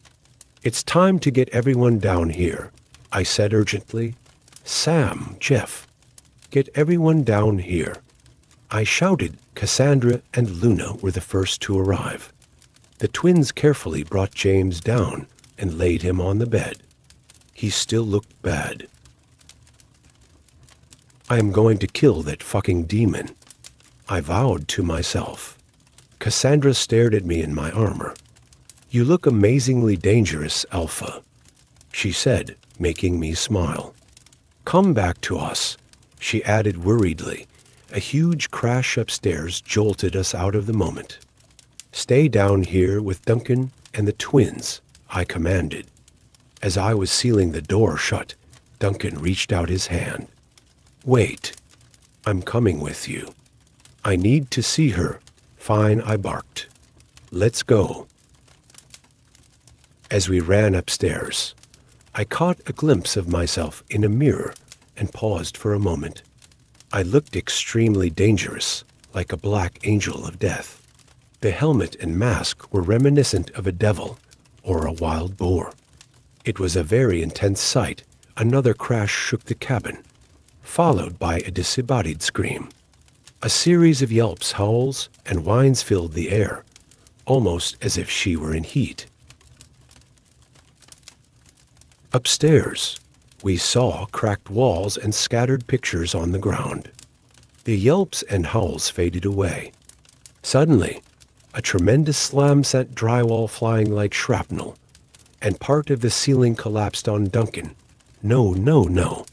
It's time to get everyone down here, I said urgently. Sam, Jeff, get everyone down here. I shouted. Cassandra and Luna were the first to arrive. The twins carefully brought James down and laid him on the bed. He still looked bad. I am going to kill that fucking demon, I vowed to myself. Cassandra stared at me in my armor. "You look amazingly dangerous, Alpha," she said, making me smile. "Come back to us," she added worriedly. A huge crash upstairs jolted us out of the moment. "Stay down here with Duncan and the twins," I commanded. As I was sealing the door shut, Duncan reached out his hand. "Wait. I'm coming with you." "I need to see her." "Fine," I barked. "Let's go." As we ran upstairs, I caught a glimpse of myself in a mirror and paused for a moment. I looked extremely dangerous, like a black angel of death. The helmet and mask were reminiscent of a devil or a wild boar. It was a very intense sight. Another crash shook the cabin, followed by a disembodied scream. A series of yelps, howls, and whines filled the air, almost as if she were in heat. Upstairs, we saw cracked walls and scattered pictures on the ground. The yelps and howls faded away. Suddenly, a tremendous slam sent drywall flying like shrapnel, and part of the ceiling collapsed on Duncan. "No, no, no.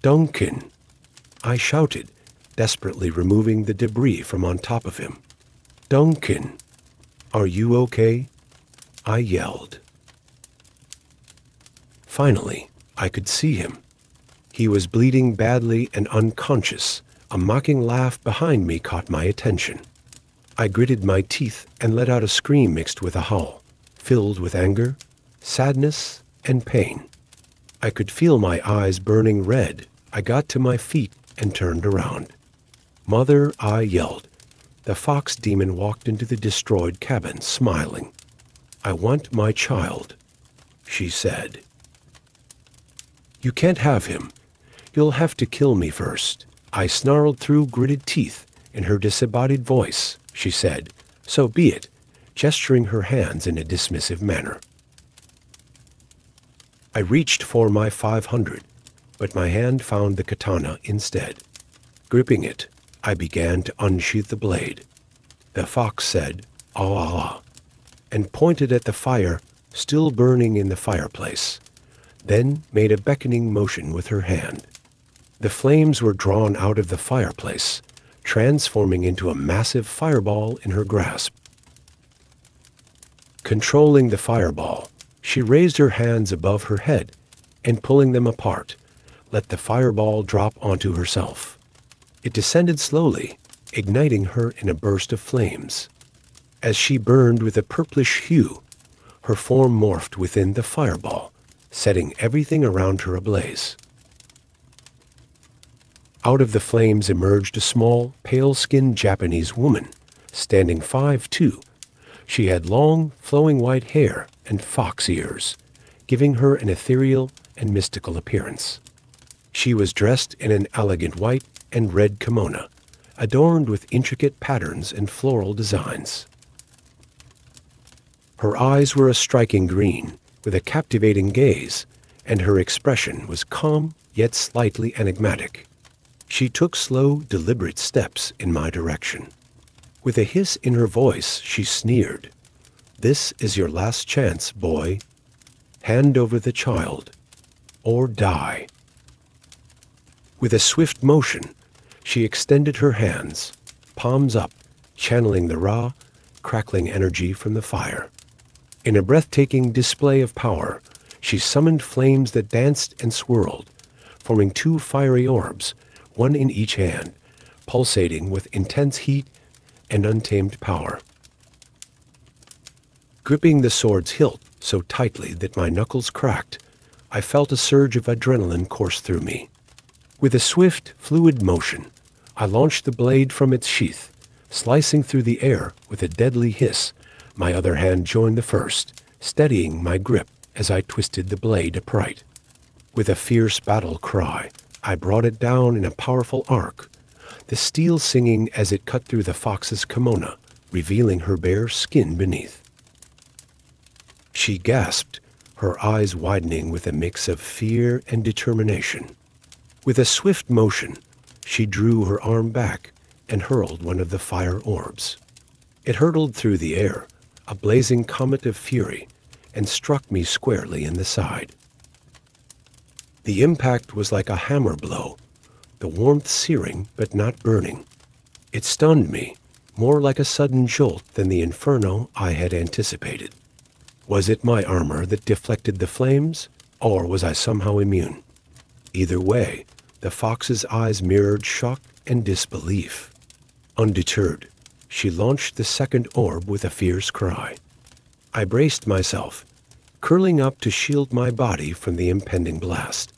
Duncan!" I shouted, desperately removing the debris from on top of him. "Duncan, are you okay?" I yelled. Finally, I could see him. He was bleeding badly and unconscious. A mocking laugh behind me caught my attention. I gritted my teeth and let out a scream mixed with a howl, filled with anger, sadness, and pain. I could feel my eyes burning red. I got to my feet and turned around. "Mother," I yelled. The fox demon walked into the destroyed cabin, smiling. "I want my child," she said. "You can't have him. You'll have to kill me first." I snarled through gritted teeth. In her disembodied voice, she said, "So be it," gesturing her hands in a dismissive manner. I reached for my 500, but my hand found the katana instead. Gripping it, I began to unsheath the blade. The fox said, "Ah, ah, ah," and pointed at the fire still burning in the fireplace, then made a beckoning motion with her hand. The flames were drawn out of the fireplace, transforming into a massive fireball in her grasp. Controlling the fireball, she raised her hands above her head and, pulling them apart, let the fireball drop onto herself. It descended slowly, igniting her in a burst of flames. As she burned with a purplish hue, her form morphed within the fireball, setting everything around her ablaze. Out of the flames emerged a small, pale-skinned Japanese woman, standing 5'2". She had long, flowing white hair and fox ears, giving her an ethereal and mystical appearance. She was dressed in an elegant white and red kimono, adorned with intricate patterns and floral designs. Her eyes were a striking green, with a captivating gaze, and her expression was calm yet slightly enigmatic. She took slow, deliberate steps in my direction. With a hiss in her voice, she sneered. "This is your last chance, boy. Hand over the child, or die." With a swift motion, she extended her hands, palms up, channeling the raw, crackling energy from the fire. In a breathtaking display of power, she summoned flames that danced and swirled, forming 2 fiery orbs, one in each hand, pulsating with intense heat and untamed power. Gripping the sword's hilt so tightly that my knuckles cracked, I felt a surge of adrenaline course through me. With a swift, fluid motion, I launched the blade from its sheath, slicing through the air with a deadly hiss. My other hand joined the first, steadying my grip as I twisted the blade upright. With a fierce battle cry, I brought it down in a powerful arc, the steel singing as it cut through the fox's kimono, revealing her bare skin beneath. She gasped, her eyes widening with a mix of fear and determination. With a swift motion, she drew her arm back and hurled one of the fire orbs. It hurtled through the air, a blazing comet of fury, and struck me squarely in the side. The impact was like a hammer blow, the warmth searing but not burning. It stunned me, more like a sudden jolt than the inferno I had anticipated. Was it my armor that deflected the flames, or was I somehow immune? Either way, the fox's eyes mirrored shock and disbelief. Undeterred, she launched the second orb with a fierce cry. I braced myself, curling up to shield my body from the impending blast.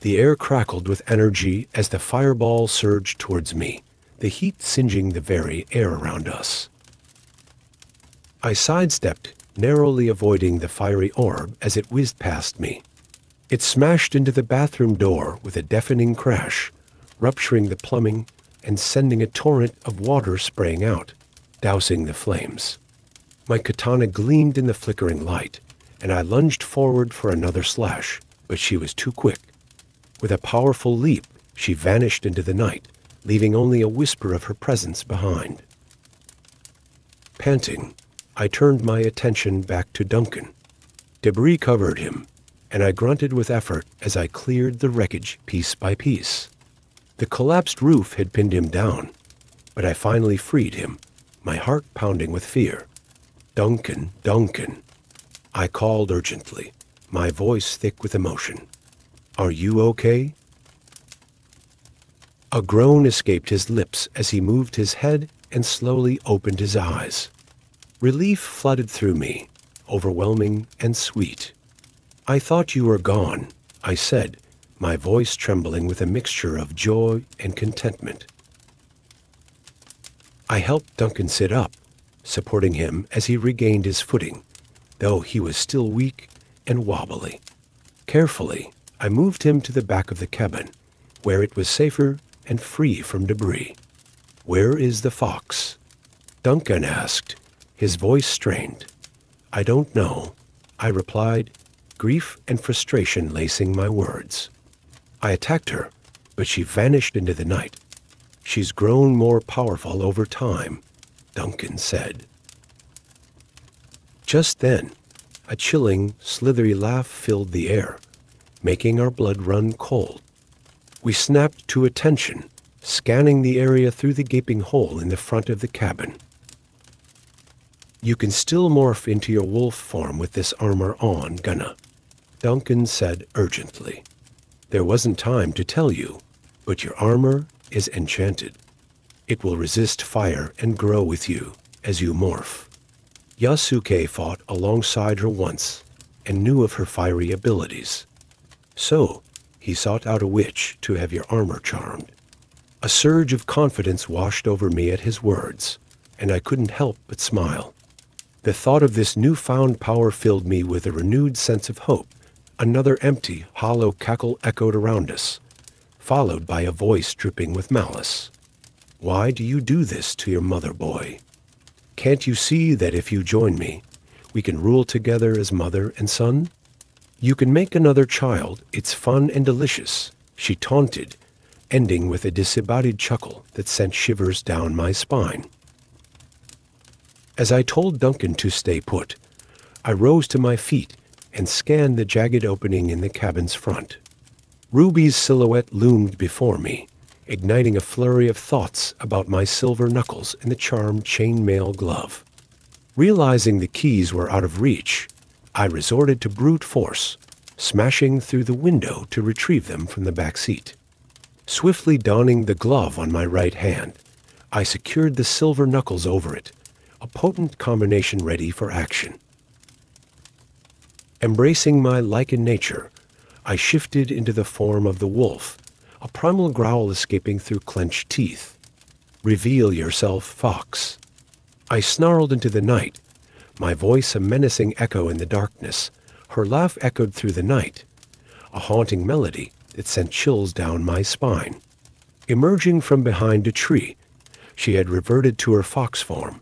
The air crackled with energy as the fireball surged towards me, the heat singeing the very air around us. I sidestepped, narrowly avoiding the fiery orb as it whizzed past me. It smashed into the bathroom door with a deafening crash, rupturing the plumbing and sending a torrent of water spraying out, dousing the flames. My katana gleamed in the flickering light, and I lunged forward for another slash, but she was too quick. With a powerful leap, she vanished into the night, leaving only a whisper of her presence behind. Panting, I turned my attention back to Duncan. Debris covered him, and I grunted with effort as I cleared the wreckage piece by piece. The collapsed roof had pinned him down, but I finally freed him, my heart pounding with fear. Duncan, Duncan, I called urgently, my voice thick with emotion. Are you okay? A groan escaped his lips as he moved his head and slowly opened his eyes. Relief flooded through me, overwhelming and sweet. I thought you were gone, I said, my voice trembling with a mixture of joy and contentment. I helped Duncan sit up, supporting him as he regained his footing, though he was still weak and wobbly. Carefully, I moved him to the back of the cabin, where it was safer and free from debris. Where is the fox? Duncan asked, his voice strained. I don't know, I replied, grief and frustration lacing my words. I attacked her, but she vanished into the night. She's grown more powerful over time, Duncan said. Just then, a chilling, slithery laugh filled the air, making our blood run cold. We snapped to attention, scanning the area through the gaping hole in the front of the cabin. You can still morph into your wolf form with this armor on, Gunna, Duncan said urgently. There wasn't time to tell you, but your armor is enchanted. It will resist fire and grow with you as you morph. Yasuke fought alongside her once and knew of her fiery abilities. So, he sought out a witch to have your armor charmed. A surge of confidence washed over me at his words, and I couldn't help but smile. The thought of this newfound power filled me with a renewed sense of hope. Another empty, hollow cackle echoed around us, followed by a voice dripping with malice. Why do you do this to your mother, boy? Can't you see that if you join me, we can rule together as mother and son? You can make another child, it's fun and delicious, she taunted, ending with a disembodied chuckle that sent shivers down my spine. As I told Duncan to stay put, I rose to my feet and scanned the jagged opening in the cabin's front. Ruby's silhouette loomed before me, igniting a flurry of thoughts about my silver knuckles and the charmed chainmail glove. Realizing the keys were out of reach, I resorted to brute force, smashing through the window to retrieve them from the back seat. Swiftly donning the glove on my right hand, I secured the silver knuckles over it, a potent combination ready for action. Embracing my lichen nature, I shifted into the form of the wolf, a primal growl escaping through clenched teeth. Reveal yourself, fox. I snarled into the night, my voice a menacing echo in the darkness. Her laugh echoed through the night, a haunting melody that sent chills down my spine. Emerging from behind a tree, she had reverted to her fox form,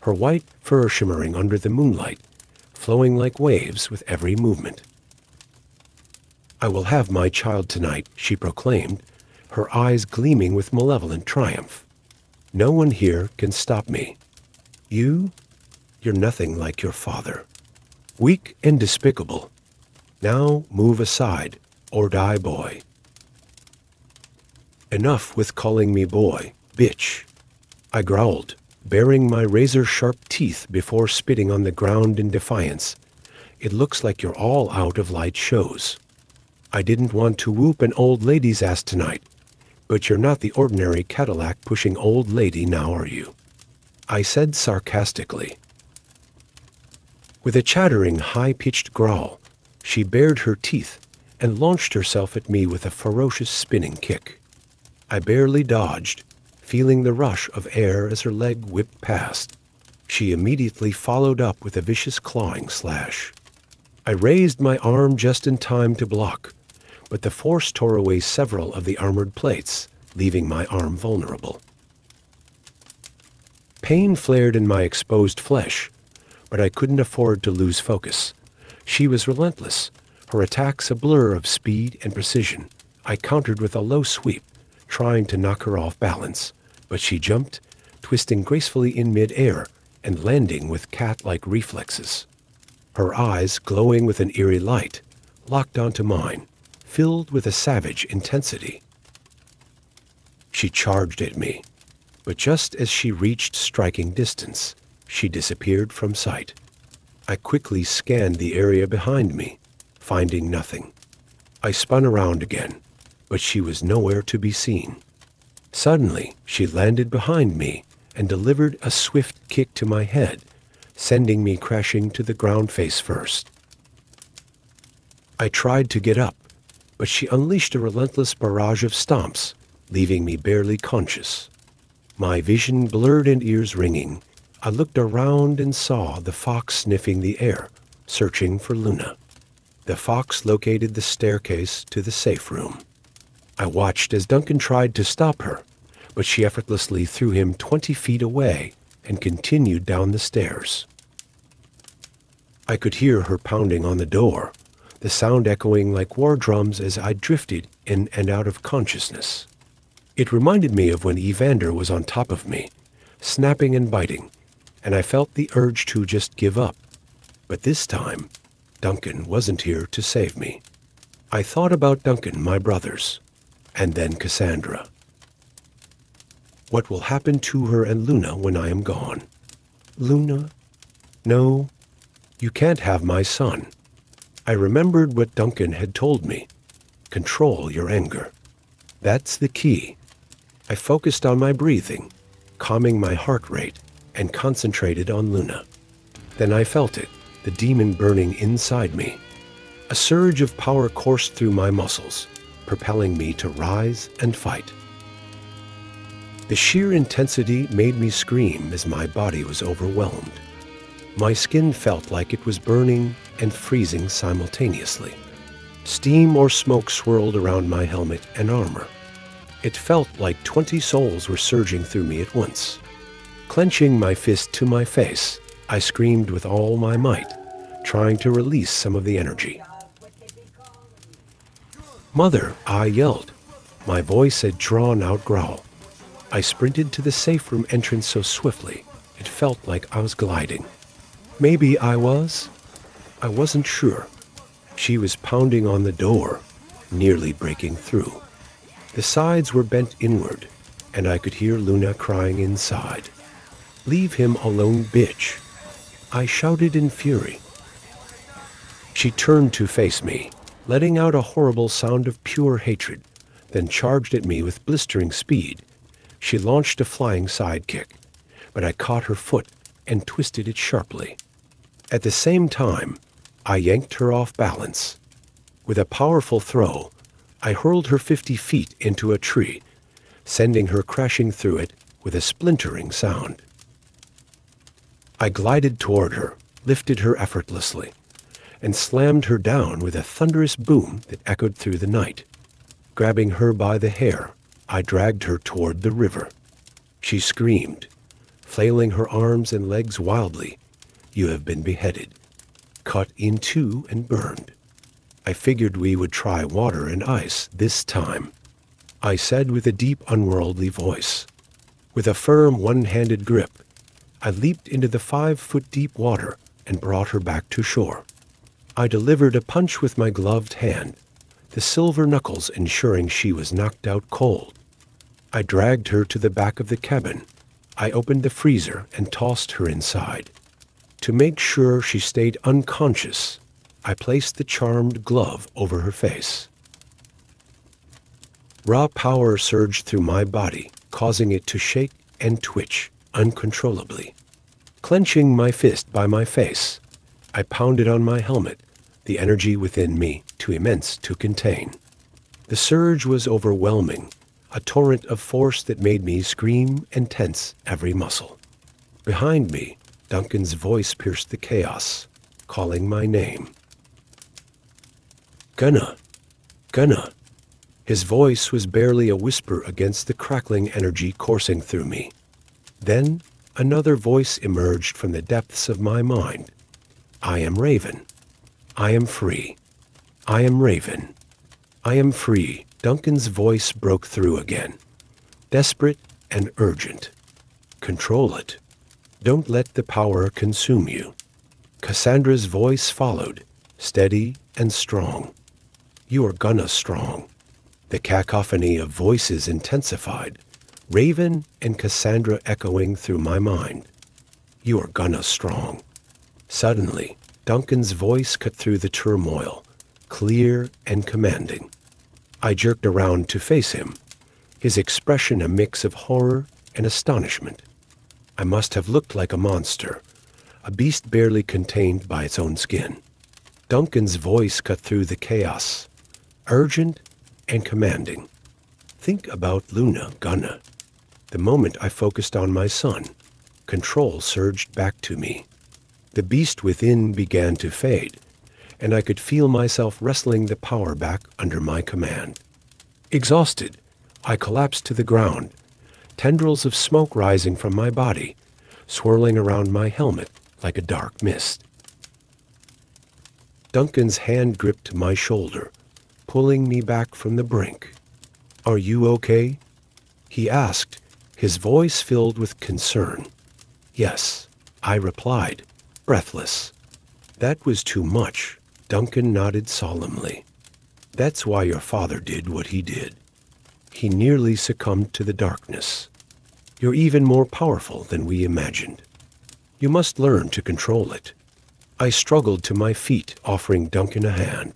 her white fur shimmering under the moonlight, flowing like waves with every movement. I will have my child tonight, she proclaimed, her eyes gleaming with malevolent triumph. No one here can stop me. You're nothing like your father. Weak and despicable. Now move aside, or die, boy. Enough with calling me boy, bitch. I growled, baring my razor-sharp teeth before spitting on the ground in defiance. It looks like you're all out of light shows. I didn't want to whoop an old lady's ass tonight, but you're not the ordinary Cadillac-pushing old lady now, are you? I said sarcastically. With a chattering, high-pitched growl, she bared her teeth and launched herself at me with a ferocious spinning kick. I barely dodged, feeling the rush of air as her leg whipped past. She immediately followed up with a vicious clawing slash. I raised my arm just in time to block, but the force tore away several of the armored plates, leaving my arm vulnerable. Pain flared in my exposed flesh, but I couldn't afford to lose focus. She was relentless, her attacks a blur of speed and precision. I countered with a low sweep, trying to knock her off balance, but she jumped, twisting gracefully in mid-air and landing with cat-like reflexes. Her eyes, glowing with an eerie light, locked onto mine, filled with a savage intensity. She charged at me, but just as she reached striking distance, she disappeared from sight. I quickly scanned the area behind me, finding nothing. I spun around again, but she was nowhere to be seen. Suddenly, she landed behind me and delivered a swift kick to my head, sending me crashing to the ground face first. I tried to get up, but she unleashed a relentless barrage of stomps, leaving me barely conscious. My vision blurred and ears ringing, I looked around and saw the fox sniffing the air, searching for Luna. The fox located the staircase to the safe room. I watched as Duncan tried to stop her, but she effortlessly threw him 20 feet away and continued down the stairs. I could hear her pounding on the door, the sound echoing like war drums as I drifted in and out of consciousness. It reminded me of when Evander was on top of me, snapping and biting, and I felt the urge to just give up. But this time, Duncan wasn't here to save me. I thought about Duncan, my brothers, and then Cassandra. What will happen to her and Luna when I am gone? Luna? No, you can't have my son. I remembered what Duncan had told me. Control your anger. That's the key. I focused on my breathing, calming my heart rate, and concentrated on Luna. Then I felt it, the demon burning inside me. A surge of power coursed through my muscles, propelling me to rise and fight. The sheer intensity made me scream as my body was overwhelmed. My skin felt like it was burning and freezing simultaneously. Steam or smoke swirled around my helmet and armor. It felt like 20 souls were surging through me at once. Clenching my fist to my face, I screamed with all my might, trying to release some of the energy. "Mother," I yelled, my voice a drawn-out growl. I sprinted to the safe room entrance so swiftly, it felt like I was gliding. Maybe I was. I wasn't sure. She was pounding on the door, nearly breaking through. The sides were bent inward, and I could hear Luna crying inside. "Leave him alone, bitch," I shouted in fury. She turned to face me, letting out a horrible sound of pure hatred, then charged at me with blistering speed. She launched a flying sidekick, but I caught her foot and twisted it sharply. At the same time, I yanked her off balance. With a powerful throw, I hurled her 50 feet into a tree, sending her crashing through it with a splintering sound. I glided toward her, lifted her effortlessly, and slammed her down with a thunderous boom that echoed through the night. Grabbing her by the hair, I dragged her toward the river. She screamed, flailing her arms and legs wildly. "You have been beheaded, cut in two and burned." I figured we would try water and ice this time, I said with a deep, unworldly voice. With a firm, one-handed grip, I leaped into the 5-foot deep water and brought her back to shore. I delivered a punch with my gloved hand, the silver knuckles ensuring she was knocked out cold. I dragged her to the back of the cabin. I opened the freezer and tossed her inside. To make sure she stayed unconscious, I placed the charmed glove over her face. Raw power surged through my body, causing it to shake and twitch uncontrollably. Clenching my fist by my face, I pounded on my helmet, the energy within me too immense to contain. The surge was overwhelming, a torrent of force that made me scream and tense every muscle. Behind me, Duncan's voice pierced the chaos, calling my name. Gunna, Gunna. His voice was barely a whisper against the crackling energy coursing through me. Then another voice emerged from the depths of my mind. I am Raven. I am free. I am Raven. I am free. Duncan's voice broke through again, desperate and urgent. Control it. Don't let the power consume you. Cassandra's voice followed, steady and strong. You are Gunna strong. The cacophony of voices intensified, Raven and Cassandra echoing through my mind. You are Gunna strong. Suddenly, Duncan's voice cut through the turmoil, clear and commanding. I jerked around to face him, his expression a mix of horror and astonishment. I must have looked like a monster, a beast barely contained by its own skin. Duncan's voice cut through the chaos, urgent and commanding. Think about Luna, Gunna. The moment I focused on my son, control surged back to me. The beast within began to fade, and I could feel myself wrestling the power back under my command. Exhausted, I collapsed to the ground, tendrils of smoke rising from my body, swirling around my helmet like a dark mist. Duncan's hand gripped my shoulder, pulling me back from the brink. Are you okay? He asked, his voice filled with concern. Yes, I replied, breathless. That was too much. Duncan nodded solemnly. That's why your father did what he did. He nearly succumbed to the darkness. You're even more powerful than we imagined. You must learn to control it. I struggled to my feet, offering Duncan a hand.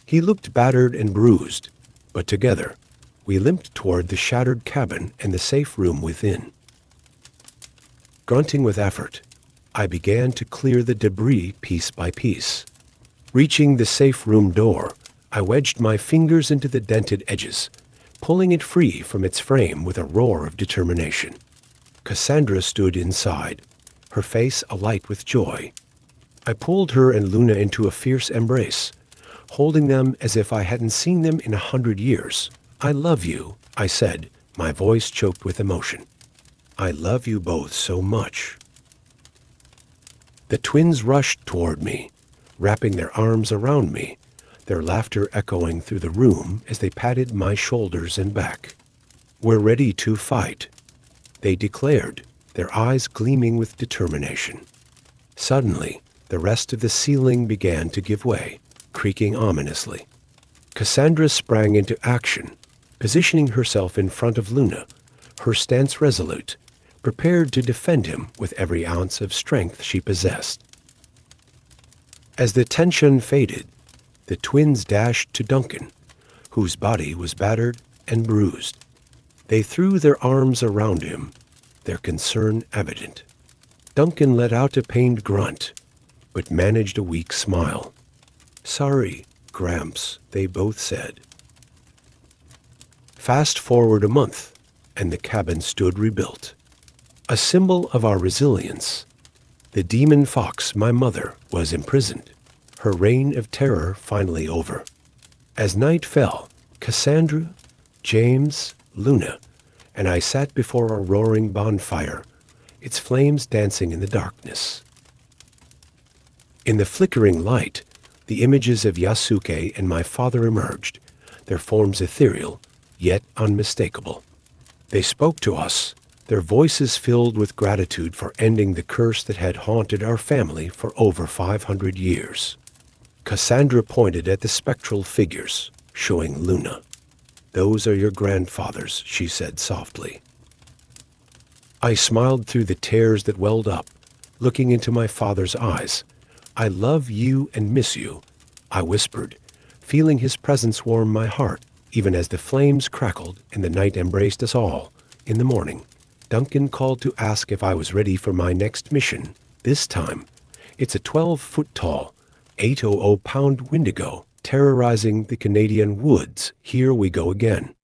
He looked battered and bruised, but together, we limped toward the shattered cabin and the safe room within. Grunting with effort, I began to clear the debris piece by piece. Reaching the safe room door, I wedged my fingers into the dented edges, pulling it free from its frame with a roar of determination. Cassandra stood inside, her face alight with joy. I pulled her and Luna into a fierce embrace, holding them as if I hadn't seen them in 100 years. I love you, I said, my voice choked with emotion. I love you both so much. The twins rushed toward me, wrapping their arms around me, their laughter echoing through the room as they patted my shoulders and back. We're ready to fight, they declared, their eyes gleaming with determination. Suddenly, the rest of the ceiling began to give way, creaking ominously. Cassandra sprang into action, positioning herself in front of Luna, her stance resolute, prepared to defend him with every ounce of strength she possessed. As the tension faded, the twins dashed to Duncan, whose body was battered and bruised. They threw their arms around him, their concern evident. Duncan let out a pained grunt, but managed a weak smile. Sorry, Gramps, they both said. Fast forward a month, and the cabin stood rebuilt. A symbol of our resilience. The demon fox, my mother, was imprisoned, her reign of terror finally over. As night fell, Cassandra, James, Luna, and I sat before a roaring bonfire, its flames dancing in the darkness. In the flickering light, the images of Yasuke and my father emerged, their forms ethereal, yet unmistakable. They spoke to us, their voices filled with gratitude for ending the curse that had haunted our family for over 500 years. Cassandra pointed at the spectral figures, showing Luna. "Those are your grandfathers," she said softly. I smiled through the tears that welled up, looking into my father's eyes. "I love you and miss you," I whispered, feeling his presence warm my heart, even as the flames crackled and the night embraced us all. In the morning, Duncan called to ask if I was ready for my next mission. This time, it's a 12-foot-tall, 800-pound Wendigo terrorizing the Canadian woods. Here we go again.